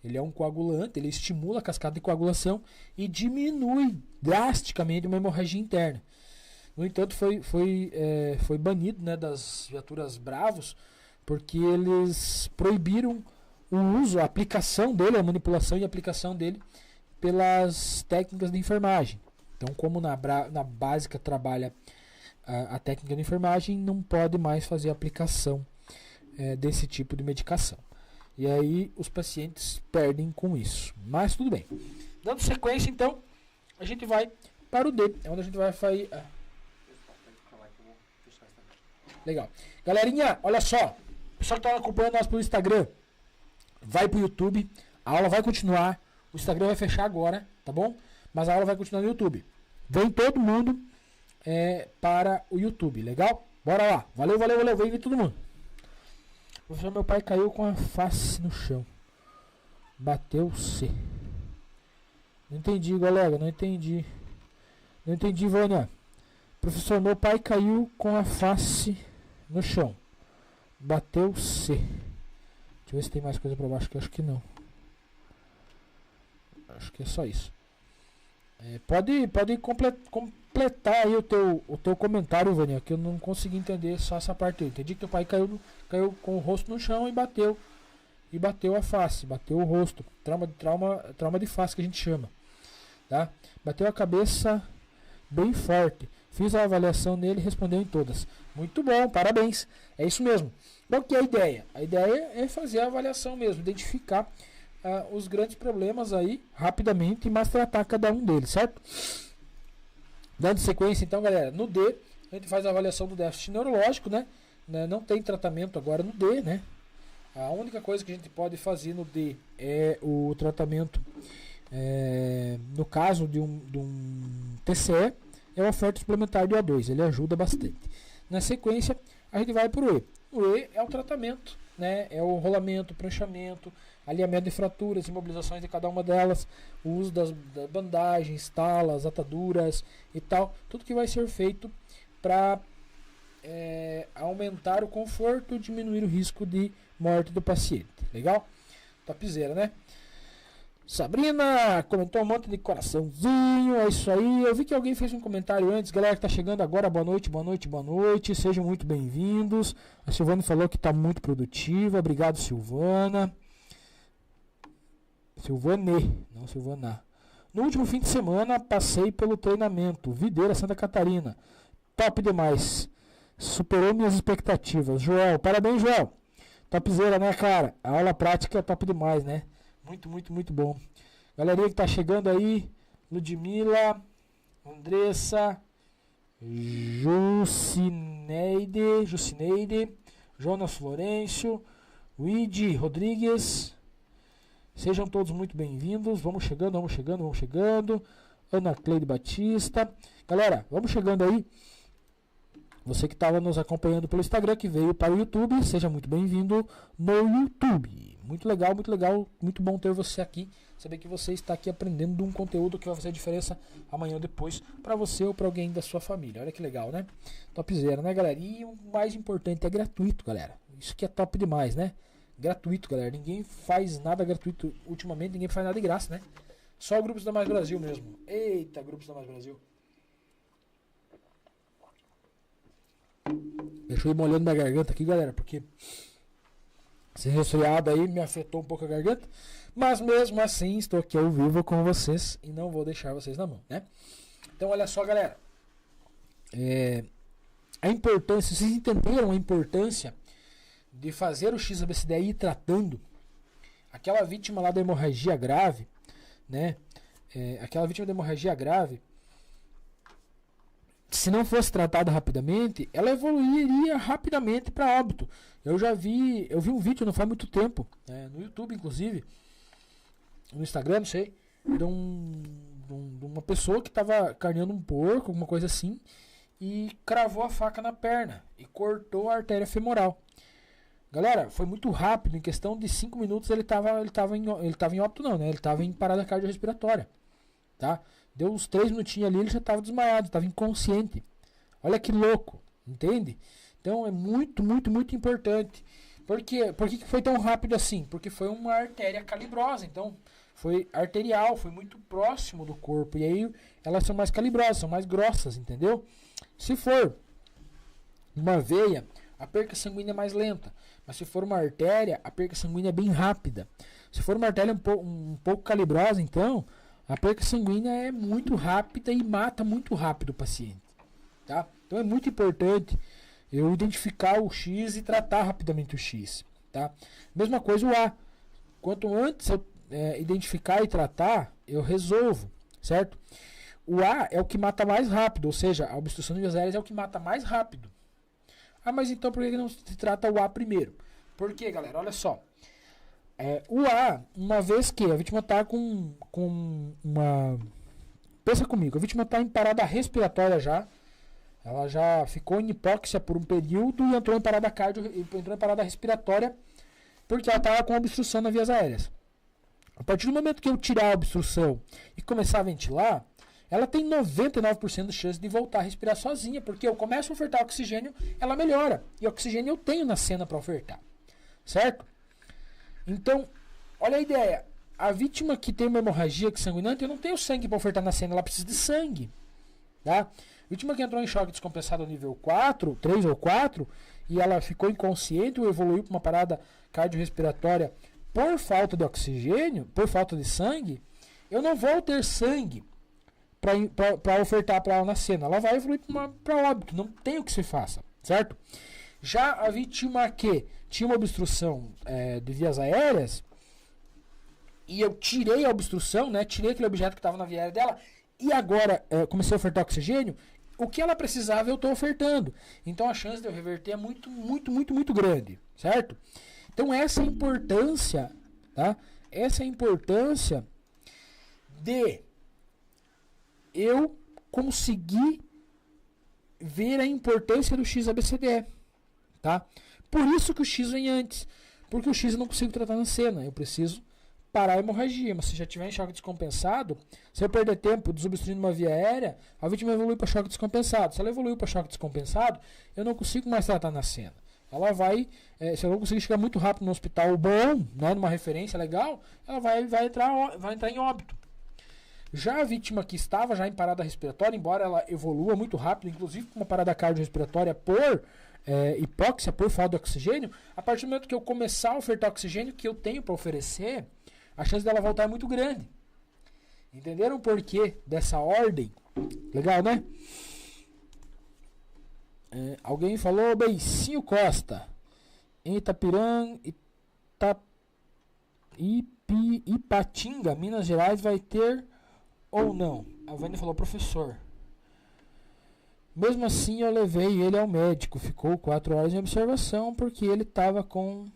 Ele é um coagulante, ele estimula a cascata de coagulação e diminui drasticamente uma hemorragia interna. No entanto, foi banido, né, das viaturas Bravos, porque eles proibiram o uso, a aplicação dele, a manipulação e a aplicação dele pelas técnicas de enfermagem. Então, como na básica trabalha a técnica de enfermagem, não pode mais fazer a aplicação desse tipo de medicação. E aí os pacientes perdem com isso. Mas tudo bem. Dando sequência, então, a gente vai para o D. É onde a gente vai fazer... Legal. Galerinha, olha só. O pessoal que está acompanhando nós pelo Instagram, vai para o YouTube. A aula vai continuar. O Instagram vai fechar agora, tá bom? Mas a aula vai continuar no YouTube. Vem todo mundo para o YouTube, legal? Bora lá. Valeu. Vem todo mundo. Professor, meu pai caiu com a face no chão. Bateu C. Não entendi, galera. Não entendi, Vânia. Professor, meu pai caiu com a face no chão. Bateu C. Deixa eu ver se tem mais coisa pra baixo, que eu acho que não. Acho que é só isso. Pode completar aí o teu comentário, Vânia, que eu não consegui entender só essa parte aí. Entendi que teu pai caiu com o rosto no chão e bateu a face, bateu o rosto. Trauma de face que a gente chama. Tá? Bateu a cabeça bem forte. Fiz a avaliação nele e respondeu em todas. Muito bom, parabéns. É isso mesmo. Qual que é a ideia? A ideia é fazer a avaliação mesmo, identificar os grandes problemas aí rapidamente, mas tratar cada um deles, certo? Dando sequência, então, galera, no D, a gente faz a avaliação do déficit neurológico, né? Não tem tratamento agora no D, né? A única coisa que a gente pode fazer no D é o tratamento, no caso de um TCE, é a oferta suplementar de O2, ele ajuda bastante. Na sequência, a gente vai para o E. O E é o tratamento, né? É o rolamento, pranchamento, alinhamento de fraturas, imobilizações de cada uma delas, o uso das bandagens, talas, ataduras e tal. Tudo que vai ser feito para aumentar o conforto e diminuir o risco de morte do paciente. Legal? Topzera, né? Sabrina comentou um monte de coraçãozinho, é isso aí. Eu vi que alguém fez um comentário antes. Galera que tá chegando agora, boa noite. Sejam muito bem-vindos. A Silvana falou que tá muito produtiva. Obrigado, Silvana. Silvane, não Silvana. No último fim de semana, passei pelo treinamento Videira, Santa Catarina. Top demais. Superou minhas expectativas. Joel, parabéns, Joel. Topzera, né, cara? A aula prática é top demais, né? Muito bom. Galerinha que tá chegando aí. Ludmila, Andressa, Jucineide, Jonas Florencio, Luigi Rodrigues. Sejam todos muito bem-vindos. Vamos chegando. Ana Cleide Batista. Galera, vamos chegando aí. Você que estava nos acompanhando pelo Instagram, que veio para o YouTube, seja muito bem-vindo no YouTube. Muito legal, muito bom ter você aqui. Saber que você está aqui aprendendo de um conteúdo que vai fazer diferença amanhã ou depois para você ou para alguém da sua família. Olha que legal, né? Topzera, né, galera? E o mais importante é gratuito, galera. Isso que é top demais, né? Gratuito, galera. Ninguém faz nada gratuito. Ultimamente ninguém faz nada de graça, né? Só o Grupos da Mais Brasil mesmo. Eita, Grupos da Mais Brasil. Deixa eu ir molhando minha garganta aqui, galera, porque esse resfriado aí me afetou um pouco a garganta. Mas mesmo assim, estou aqui ao vivo com vocês e não vou deixar vocês na mão, né? Então, olha só, galera. a importância, vocês entenderam a importância de fazer o XABCD e ir tratando aquela vítima lá da hemorragia grave, né? Aquela vítima da hemorragia grave, se não fosse tratada rapidamente, ela evoluiria rapidamente para óbito. Eu vi um vídeo não faz muito tempo, no YouTube inclusive, no Instagram, não sei, de uma pessoa que estava carneando um porco, alguma coisa assim, e cravou a faca na perna e cortou a artéria femoral. Galera, foi muito rápido, em questão de 5 minutos ele tava em óbito não, né? Ele estava em parada cardiorrespiratória, tá? Deu uns 3 minutinhos ali, ele já estava desmaiado, estava inconsciente. Olha que louco, entende? Então é muito, muito, muito importante. Por que foi tão rápido assim? Porque foi uma artéria calibrosa, então foi arterial, foi muito próximo do corpo, e aí elas são mais calibrosas, são mais grossas, entendeu? Se for uma veia, a perca sanguínea é mais lenta, mas se for uma artéria, a perca sanguínea é bem rápida. Se for uma artéria um pouco calibrosa, então, a perca sanguínea é muito rápida e mata muito rápido o paciente, tá? Então é muito importante eu identificar o X e tratar rapidamente o X, tá? Mesma coisa o A. Quanto antes eu identificar e tratar, eu resolvo, certo? O A é o que mata mais rápido, ou seja, a obstrução de vias aéreas é o que mata mais rápido. Ah, mas então por que não se trata o A primeiro? Por quê, galera? Olha só. O A, uma vez que a vítima está com uma... Pensa comigo, a vítima está em parada respiratória já. Ela já ficou em hipóxia por um período e entrou em parada entrou em parada respiratória porque ela estava com obstrução nas vias aéreas. A partir do momento que eu tirar a obstrução e começar a ventilar, ela tem 99% de chance de voltar a respirar sozinha, porque eu começo a ofertar oxigênio, ela melhora. E oxigênio eu tenho na cena para ofertar. Certo? Então, olha a ideia. A vítima que tem uma hemorragia sanguinante, eu não tenho sangue para ofertar na cena, ela precisa de sangue. Tá? A vítima que entrou em choque descompensado nível 4, 3 ou 4, e ela ficou inconsciente ou evoluiu para uma parada cardiorrespiratória por falta de oxigênio, por falta de sangue, eu não vou ter sangue para ofertar para ela na cena. Ela vai evoluir para óbito, não tem o que se faça, certo? Já a vítima que tinha uma obstrução de vias aéreas, e eu tirei a obstrução, né, tirei aquele objeto que estava na via aérea dela, e agora comecei a ofertar oxigênio, o que ela precisava eu estou ofertando. Então a chance de eu reverter é muito, muito, muito, muito grande, certo? Então essa é a importância, tá? Essa é a importância de eu conseguir ver a importância do XABCD, tá? Por isso que o X vem antes, porque o X eu não consigo tratar na cena, eu preciso parar a hemorragia, mas se já tiver em choque descompensado, se eu perder tempo desobstruindo uma via aérea, a vítima evolui para choque descompensado. Se ela evoluiu para choque descompensado, eu não consigo mais tratar na cena. Ela vai, se eu não conseguir chegar muito rápido no hospital bom, né, numa referência legal, ela vai entrar em óbito. Já a vítima que estava já em parada respiratória, embora ela evolua muito rápido, inclusive com uma parada cardiorrespiratória por hipóxia, por falta de oxigênio, a partir do momento que eu começar a ofertar oxigênio que eu tenho para oferecer, a chance dela voltar é muito grande. Entenderam o porquê dessa ordem? Legal, né? Alguém falou Beicinho Costa. Em Itapiranga, Ipatinga, Minas Gerais, vai ter ou não? A Vânia falou, professor. Mesmo assim, eu levei ele ao médico. Ficou 4 horas em observação porque ele estava com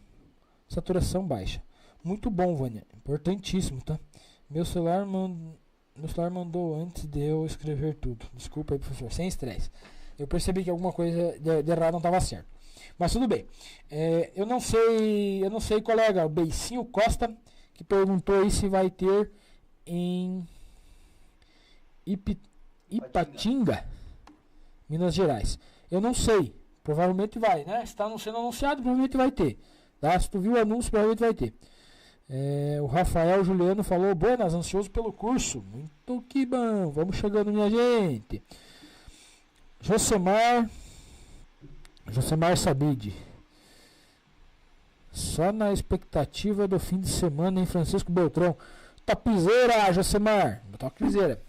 saturação baixa. Muito bom, Vânia. Importantíssimo, tá? Meu celular mandou antes de eu escrever tudo. Desculpa aí, professor. Sem estresse. Eu percebi que alguma coisa de errado não estava certo. Mas tudo bem. Eu não sei, colega. O Beicinho Costa que perguntou aí se vai ter em Ipatinga, Minas Gerais. Eu não sei. Provavelmente vai, né? Se está sendo anunciado, provavelmente vai ter. Tá? Se tu viu o anúncio, provavelmente vai ter. O Rafael Juliano falou, buenas, ansioso pelo curso. Muito que bom. Vamos chegando, minha gente. Josemar Sabide. Só na expectativa do fim de semana em Francisco Beltrão. Topzera, Josemar. Topzera.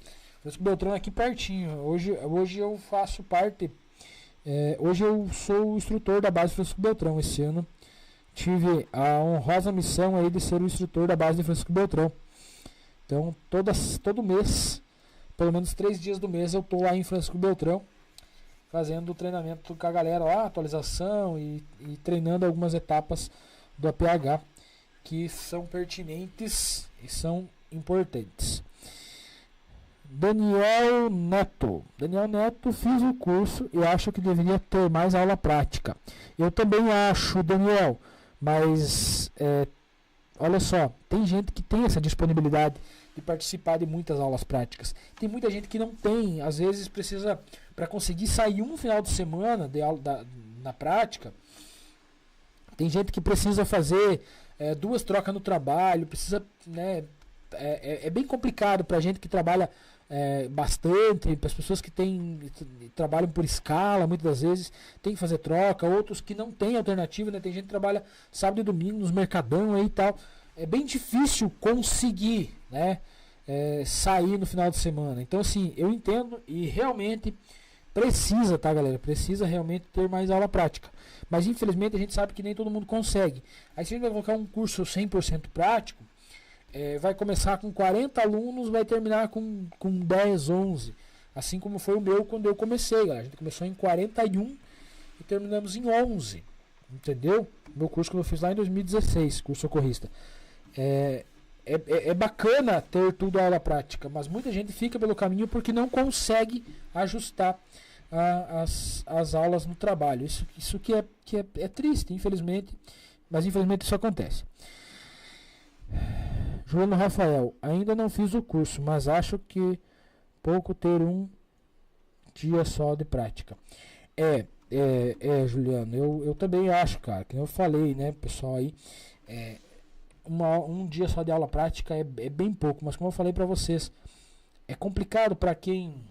Francisco Beltrão é aqui pertinho. Hoje eu faço parte. Hoje eu sou o instrutor da base Francisco Beltrão. Esse ano tive a honrosa missão aí de ser o instrutor da base de Francisco Beltrão. Então todo mês, pelo menos 3 dias do mês, eu tô lá em Francisco Beltrão fazendo o treinamento com a galera lá, atualização e treinando algumas etapas do APH que são pertinentes e são importantes. Daniel Neto, fiz o curso e acho que deveria ter mais aula prática. Eu também acho, Daniel, mas olha só, tem gente que tem essa disponibilidade de participar de muitas aulas práticas. Tem muita gente que não tem, às vezes precisa, para conseguir sair um final de semana de aula na prática, tem gente que precisa fazer 2 trocas no trabalho, precisa, né, é bem complicado para gente que trabalha bastante, para as pessoas que trabalham por escala, muitas das vezes tem que fazer troca, outros que não tem alternativa, né? Tem gente que trabalha sábado e domingo nos mercadão aí e tal. É bem difícil conseguir, né, sair no final de semana. Então, assim, eu entendo e realmente precisa, tá, galera? Precisa realmente ter mais aula prática. Mas, infelizmente, a gente sabe que nem todo mundo consegue. Aí, se a gente vai colocar um curso 100% prático, vai começar com 40 alunos, vai terminar com 10, 11. Assim como foi o meu quando eu comecei, galera. A gente começou em 41 e terminamos em 11. Entendeu? Meu curso que eu fiz lá em 2016, curso socorrista. É bacana ter tudo a aula prática, mas muita gente fica pelo caminho porque não consegue ajustar as aulas no trabalho. Isso que é triste, infelizmente, mas infelizmente isso acontece. Juliano Rafael, ainda não fiz o curso, mas acho que pouco ter um dia só de prática. Juliano, eu também acho, cara, que eu falei, né, pessoal aí, um dia só de aula prática é bem pouco, mas como eu falei pra vocês, é complicado para quem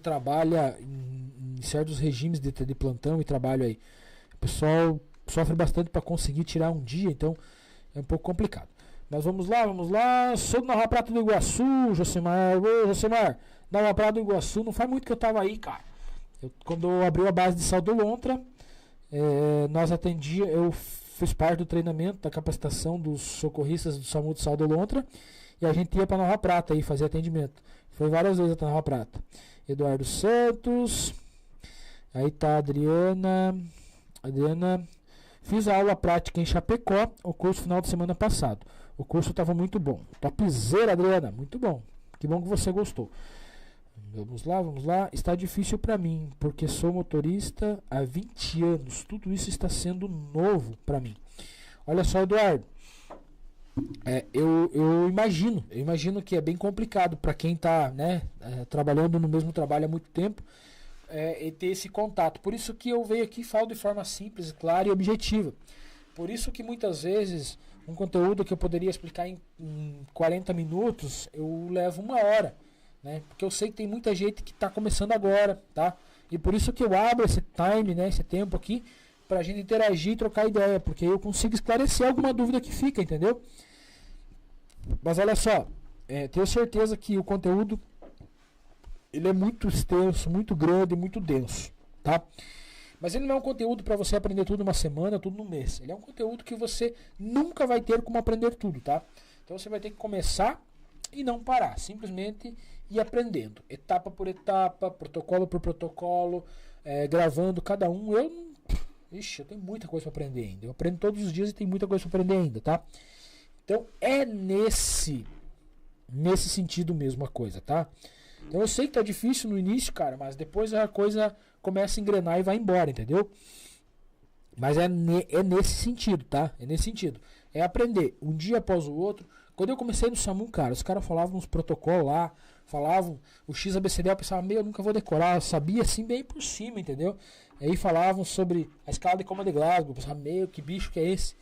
trabalha em certos regimes de plantão e trabalho aí. O pessoal sofre bastante para conseguir tirar um dia, então é um pouco complicado. Mas vamos lá. Sou do Nova Prata do Iguaçu, Josemar. Ô, Josemar, Nova Prata do Iguaçu, não faz muito que eu tava aí, cara. Quando eu abri a base de Saldo Lontra, eu fiz parte do treinamento, da capacitação dos socorristas do SAMU de Saldo Lontra, e a gente ia para Nova Prata aí fazer atendimento. Foi várias vezes até Nova Prata. Eduardo Santos, aí tá a Adriana, fiz a aula prática em Chapecó, o curso final de semana passado. O curso estava muito bom. Topzera, Adriana, muito bom. Que bom que você gostou. Vamos lá. Está difícil para mim, porque sou motorista há 20 anos. Tudo isso está sendo novo para mim. Olha só, Eduardo. Eu imagino que é bem complicado para quem está, né, trabalhando no mesmo trabalho há muito tempo, e ter esse contato. Por isso que eu venho aqui e falo de forma simples, clara e objetiva. Por isso que muitas vezes um conteúdo que eu poderia explicar em 40 minutos, eu levo 1 hora. Né? Porque eu sei que tem muita gente que está começando agora, tá? E por isso que eu abro esse time, né, esse tempo aqui, para a gente interagir e trocar ideia, porque eu consigo esclarecer alguma dúvida que fica, entendeu? Mas olha só, tenho certeza que o conteúdo ele é muito extenso, muito grande, muito denso, tá? Mas ele não é um conteúdo para você aprender tudo numa semana, tudo num mês. Ele é um conteúdo que você nunca vai ter como aprender tudo, tá? Então você vai ter que começar e não parar, simplesmente ir aprendendo, etapa por etapa, protocolo por protocolo, gravando cada um. Eu tenho muita coisa para aprender ainda. Eu aprendo todos os dias e tem muita coisa para aprender ainda, tá? Então é nesse sentido mesmo a coisa, tá? Então eu sei que tá difícil no início, cara, mas depois a coisa começa a engrenar e vai embora, entendeu? Mas é nesse sentido, tá? É nesse sentido. É aprender um dia após o outro. Quando eu comecei no SAMU, cara, os caras falavam uns protocolos lá, falavam o XABCD, eu pensava, eu nunca vou decorar, eu sabia assim bem por cima, entendeu? Aí falavam sobre a escala de Coma de Glasgow, eu pensava, que bicho que é esse?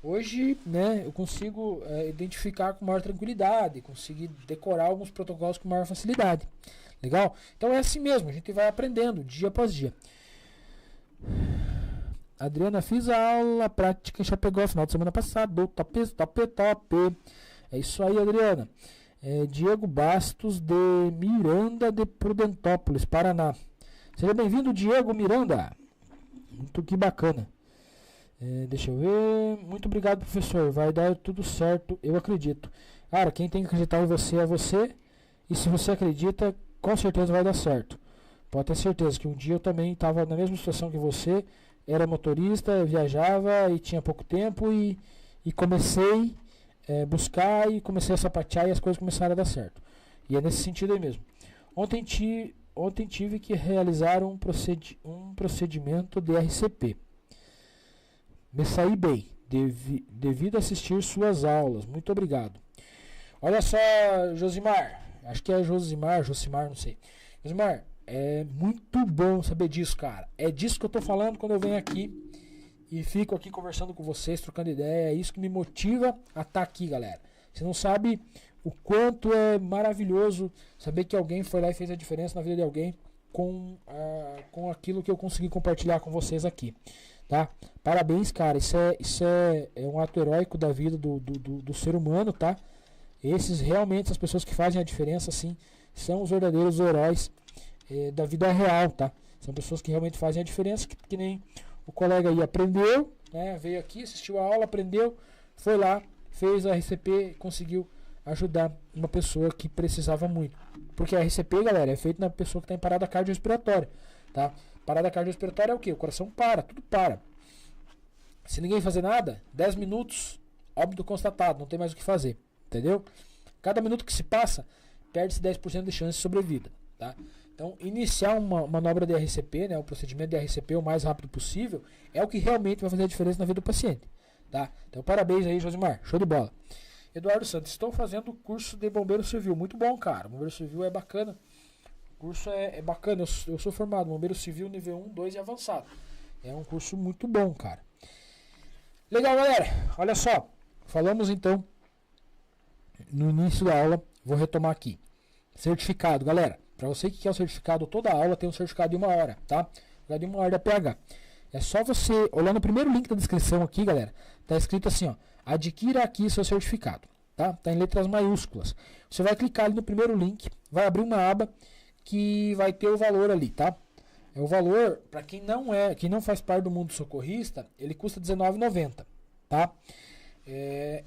Hoje, né, eu consigo identificar com maior tranquilidade, conseguir decorar alguns protocolos com maior facilidade. Legal? Então é assim mesmo, a gente vai aprendendo dia após dia. Adriana, fiz a aula prática em Chapecó final de semana passada. Top. É isso aí, Adriana. Diego Bastos de Miranda de Prudentópolis, Paraná. Seja bem-vindo, Diego Miranda. Muito que bacana. Deixa eu ver. Muito obrigado, professor. Vai dar tudo certo, eu acredito. Cara, quem tem que acreditar em você é você. E se você acredita, com certeza vai dar certo. Pode ter certeza que um dia eu também estava na mesma situação que você. Era motorista, viajava e tinha pouco tempo. E comecei a buscar e comecei a sapatear e as coisas começaram a dar certo. E é nesse sentido aí mesmo. Ontem tive que realizar um procedimento de RCP. Me saí bem, devido a assistir suas aulas. Muito obrigado. Olha só, Josimar. Acho que é Josimar, não sei. Josimar, é muito bom saber disso, cara. É disso que eu tô falando quando eu venho aqui e fico aqui conversando com vocês, trocando ideia. É isso que me motiva a estar aqui, galera. Você não sabe o quanto é maravilhoso saber que alguém foi lá e fez a diferença na vida de alguém com aquilo que eu consegui compartilhar com vocês aqui. Tá? Parabéns, cara. Isso é um ato heróico da vida do ser humano, tá? Esses realmente, as pessoas que fazem a diferença, assim, são os verdadeiros heróis da vida real, tá? São pessoas que realmente fazem a diferença, que nem o colega aí aprendeu, né? Veio aqui, assistiu a aula, aprendeu, foi lá, fez a RCP, conseguiu ajudar uma pessoa que precisava muito. Porque a RCP, galera, é feita na pessoa que está em parada cardiorrespiratória, tá? Parada cardiorrespiratória é o quê? O coração para, tudo para. Se ninguém fazer nada, 10 minutos, óbito constatado, não tem mais o que fazer, entendeu? Cada minuto que se passa, perde-se 10% de chance de sobrevida, tá? Então, iniciar uma manobra de RCP, né, o procedimento de RCP o mais rápido possível, é o que realmente vai fazer a diferença na vida do paciente, tá? Então, parabéns aí, Josimar, show de bola. Eduardo Santos, estou fazendo o curso de bombeiro civil, muito bom, cara, bombeiro civil é bacana. O curso é bacana, eu sou formado bombeiro civil nível 1, 2 e avançado. É um curso muito bom, cara. Legal, galera. Olha só. Falamos então no início da aula. Vou retomar aqui. Certificado, galera. Para você que quer o certificado, toda aula tem um certificado de 1 hora, tá? De 1 hora da PH. É só você olhar no primeiro link da descrição aqui, galera. Tá escrito assim, ó. Adquira aqui seu certificado, tá? Tá em letras maiúsculas. Você vai clicar ali no primeiro link, vai abrir uma aba que vai ter o valor ali, tá? O valor, para quem não faz parte do mundo socorrista, ele custa R$19,90, tá?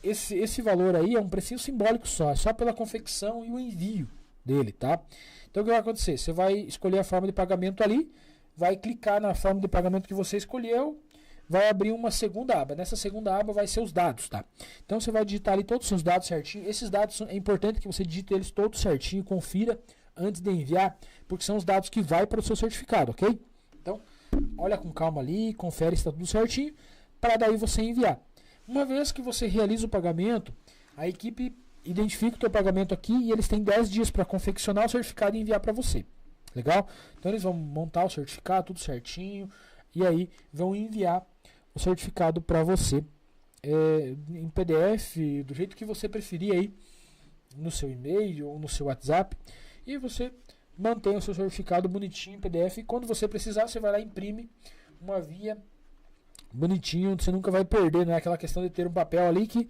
Esse valor aí é um precinho simbólico só pela confecção e o envio dele, tá? Então o que vai acontecer? Você vai escolher a forma de pagamento ali, vai clicar na forma de pagamento que você escolheu, vai abrir uma segunda aba. Nessa segunda aba vai ser os dados, tá? Então você vai digitar ali todos os seus dados certinho. Esses dados é importante que você digite eles todos certinho, confira antes de enviar, porque são os dados que vai para o seu certificado, ok? Então, olha com calma ali, confere se está tudo certinho, para daí você enviar. Uma vez que você realiza o pagamento, a equipe identifica o teu pagamento aqui e eles têm 10 dias para confeccionar o certificado e enviar para você. Legal? Então eles vão montar o certificado, tudo certinho, e aí vão enviar o certificado para você em PDF, do jeito que você preferir aí, no seu e-mail ou no seu WhatsApp. E você mantém o seu certificado bonitinho em PDF. E quando você precisar, você vai lá e imprime uma via bonitinho. Você nunca vai perder, não é aquela questão de ter um papel ali que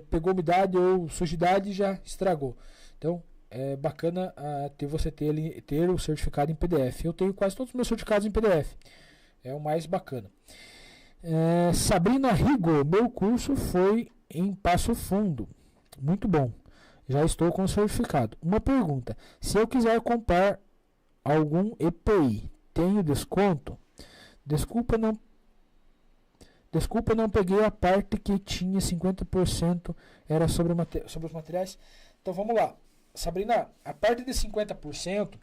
pegou umidade ou sujidade e já estragou. Então é bacana você ter o certificado em PDF. Eu tenho quase todos os meus certificados em PDF. É o mais bacana. Sabrina Rigo, meu curso foi em Passo Fundo. Muito bom. Já estou com o certificado. Uma pergunta. Se eu quiser comprar algum EPI, tenho desconto? Desculpa, não peguei a parte que tinha 50%, era sobre os materiais. Então vamos lá. Sabrina, a parte de 50%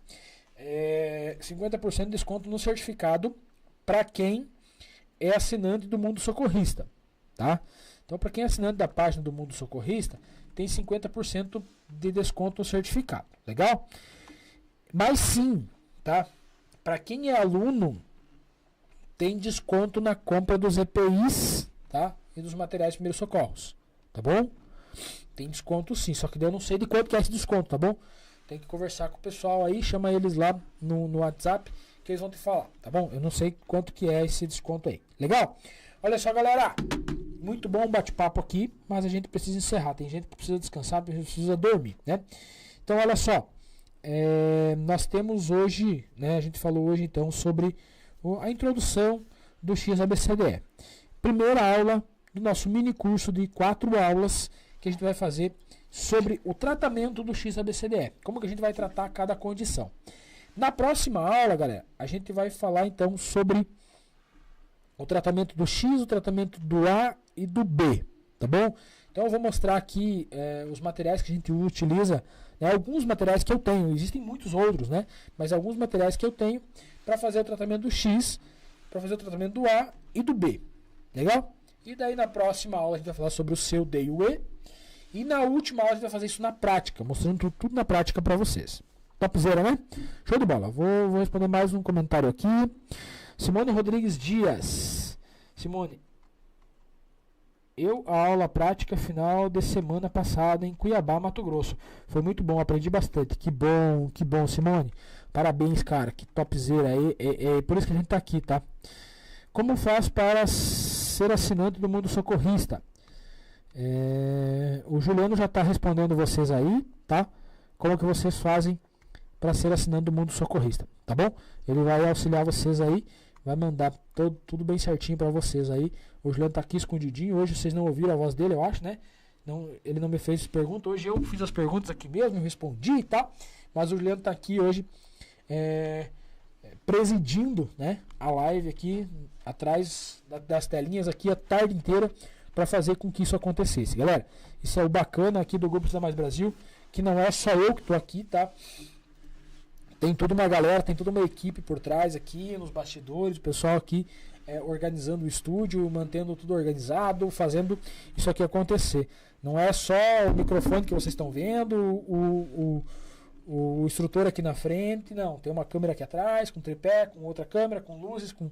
é 50% de desconto no certificado para quem é assinante do Mundo Socorrista, tá? Então, para quem é assinante da página do Mundo Socorrista, tem 50% de desconto no certificado. Legal? Mas sim, tá? Para quem é aluno, tem desconto na compra dos EPIs, tá? E dos materiais de primeiros socorros. Tá bom? Tem desconto sim, só que eu não sei de quanto que é esse desconto, tá bom? Tem que conversar com o pessoal aí, chama eles lá no WhatsApp, que eles vão te falar, tá bom? Eu não sei quanto que é esse desconto aí. Legal? Olha só, galera. Muito bom o bate-papo aqui, mas a gente precisa encerrar. Tem gente que precisa descansar, precisa dormir, né? Então, olha só. Nós temos hoje, né? A gente falou hoje, então, sobre a introdução do XABCDE. Primeira aula do nosso mini curso de 4 aulas que a gente vai fazer sobre o tratamento do XABCDE. Como que a gente vai tratar cada condição. Na próxima aula, galera, a gente vai falar, então, sobre o tratamento do X, o tratamento do A e do B, tá bom? Então eu vou mostrar aqui os materiais que a gente utiliza, né, alguns materiais que eu tenho, existem muitos outros, né? Mas alguns materiais que eu tenho para fazer o tratamento do X, para fazer o tratamento do A e do B, legal? E daí na próxima aula a gente vai falar sobre o C, o D e o E. E na última aula a gente vai fazer isso na prática, mostrando tudo na prática para vocês. Topzera, né? Show de bola. Vou responder mais um comentário aqui. Simone Rodrigues Dias. Simone, a aula prática final de semana passada em Cuiabá, Mato Grosso. Foi muito bom, aprendi bastante. Que bom, Simone. Parabéns, cara. Que topzera. É por isso que a gente tá aqui, tá? Como faz para ser assinante do Mundo Socorrista? O Juliano já está respondendo vocês aí, tá? Como que vocês fazem para ser assinante do Mundo Socorrista, tá bom? Ele vai auxiliar vocês aí. Vai mandar tudo bem certinho para vocês aí. O Juliano tá aqui escondidinho. Hoje vocês não ouviram a voz dele, eu acho, né? Ele não me fez pergunta. Hoje eu fiz as perguntas aqui mesmo, eu respondi e tal. Mas o Juliano tá aqui hoje presidindo, né, a live aqui atrás das telinhas aqui a tarde inteira para fazer com que isso acontecesse. Galera, isso é o bacana aqui do Grupo Precisa Mais Brasil, que não é só eu que tô aqui, tá? Tem toda uma galera, tem toda uma equipe por trás aqui, nos bastidores, o pessoal aqui organizando o estúdio, mantendo tudo organizado, fazendo isso aqui acontecer. Não é só o microfone que vocês estão vendo, o instrutor aqui na frente, não. Tem uma câmera aqui atrás, com tripé, com outra câmera, com luzes, com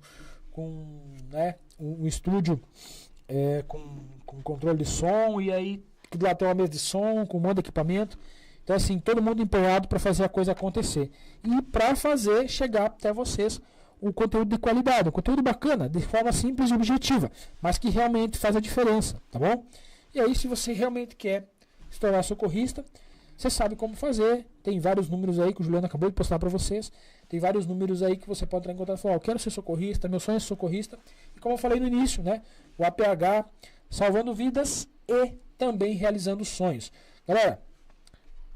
né, um estúdio com controle de som, e aí do lado tem uma mesa de som, com um monte de equipamento. Então, assim, todo mundo empenhado para fazer a coisa acontecer. E para fazer chegar até vocês o conteúdo de qualidade, um conteúdo bacana, de forma simples e objetiva, mas que realmente faz a diferença, tá bom? E aí, se você realmente quer se tornar socorrista, você sabe como fazer. Tem vários números aí que o Juliano acabou de postar para vocês. Tem vários números aí que você pode entrar em contato e falar: eu quero ser socorrista, meu sonho é ser socorrista. E como eu falei no início, né? O APH salvando vidas e também realizando sonhos. Galera,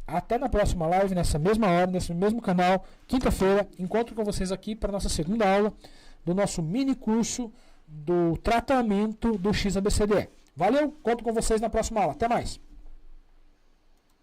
até na próxima live, nessa mesma hora, nesse mesmo canal, quinta-feira. Encontro com vocês aqui para a nossa segunda aula do nosso mini curso do tratamento do XABCDE. Valeu, conto com vocês na próxima aula. Até mais!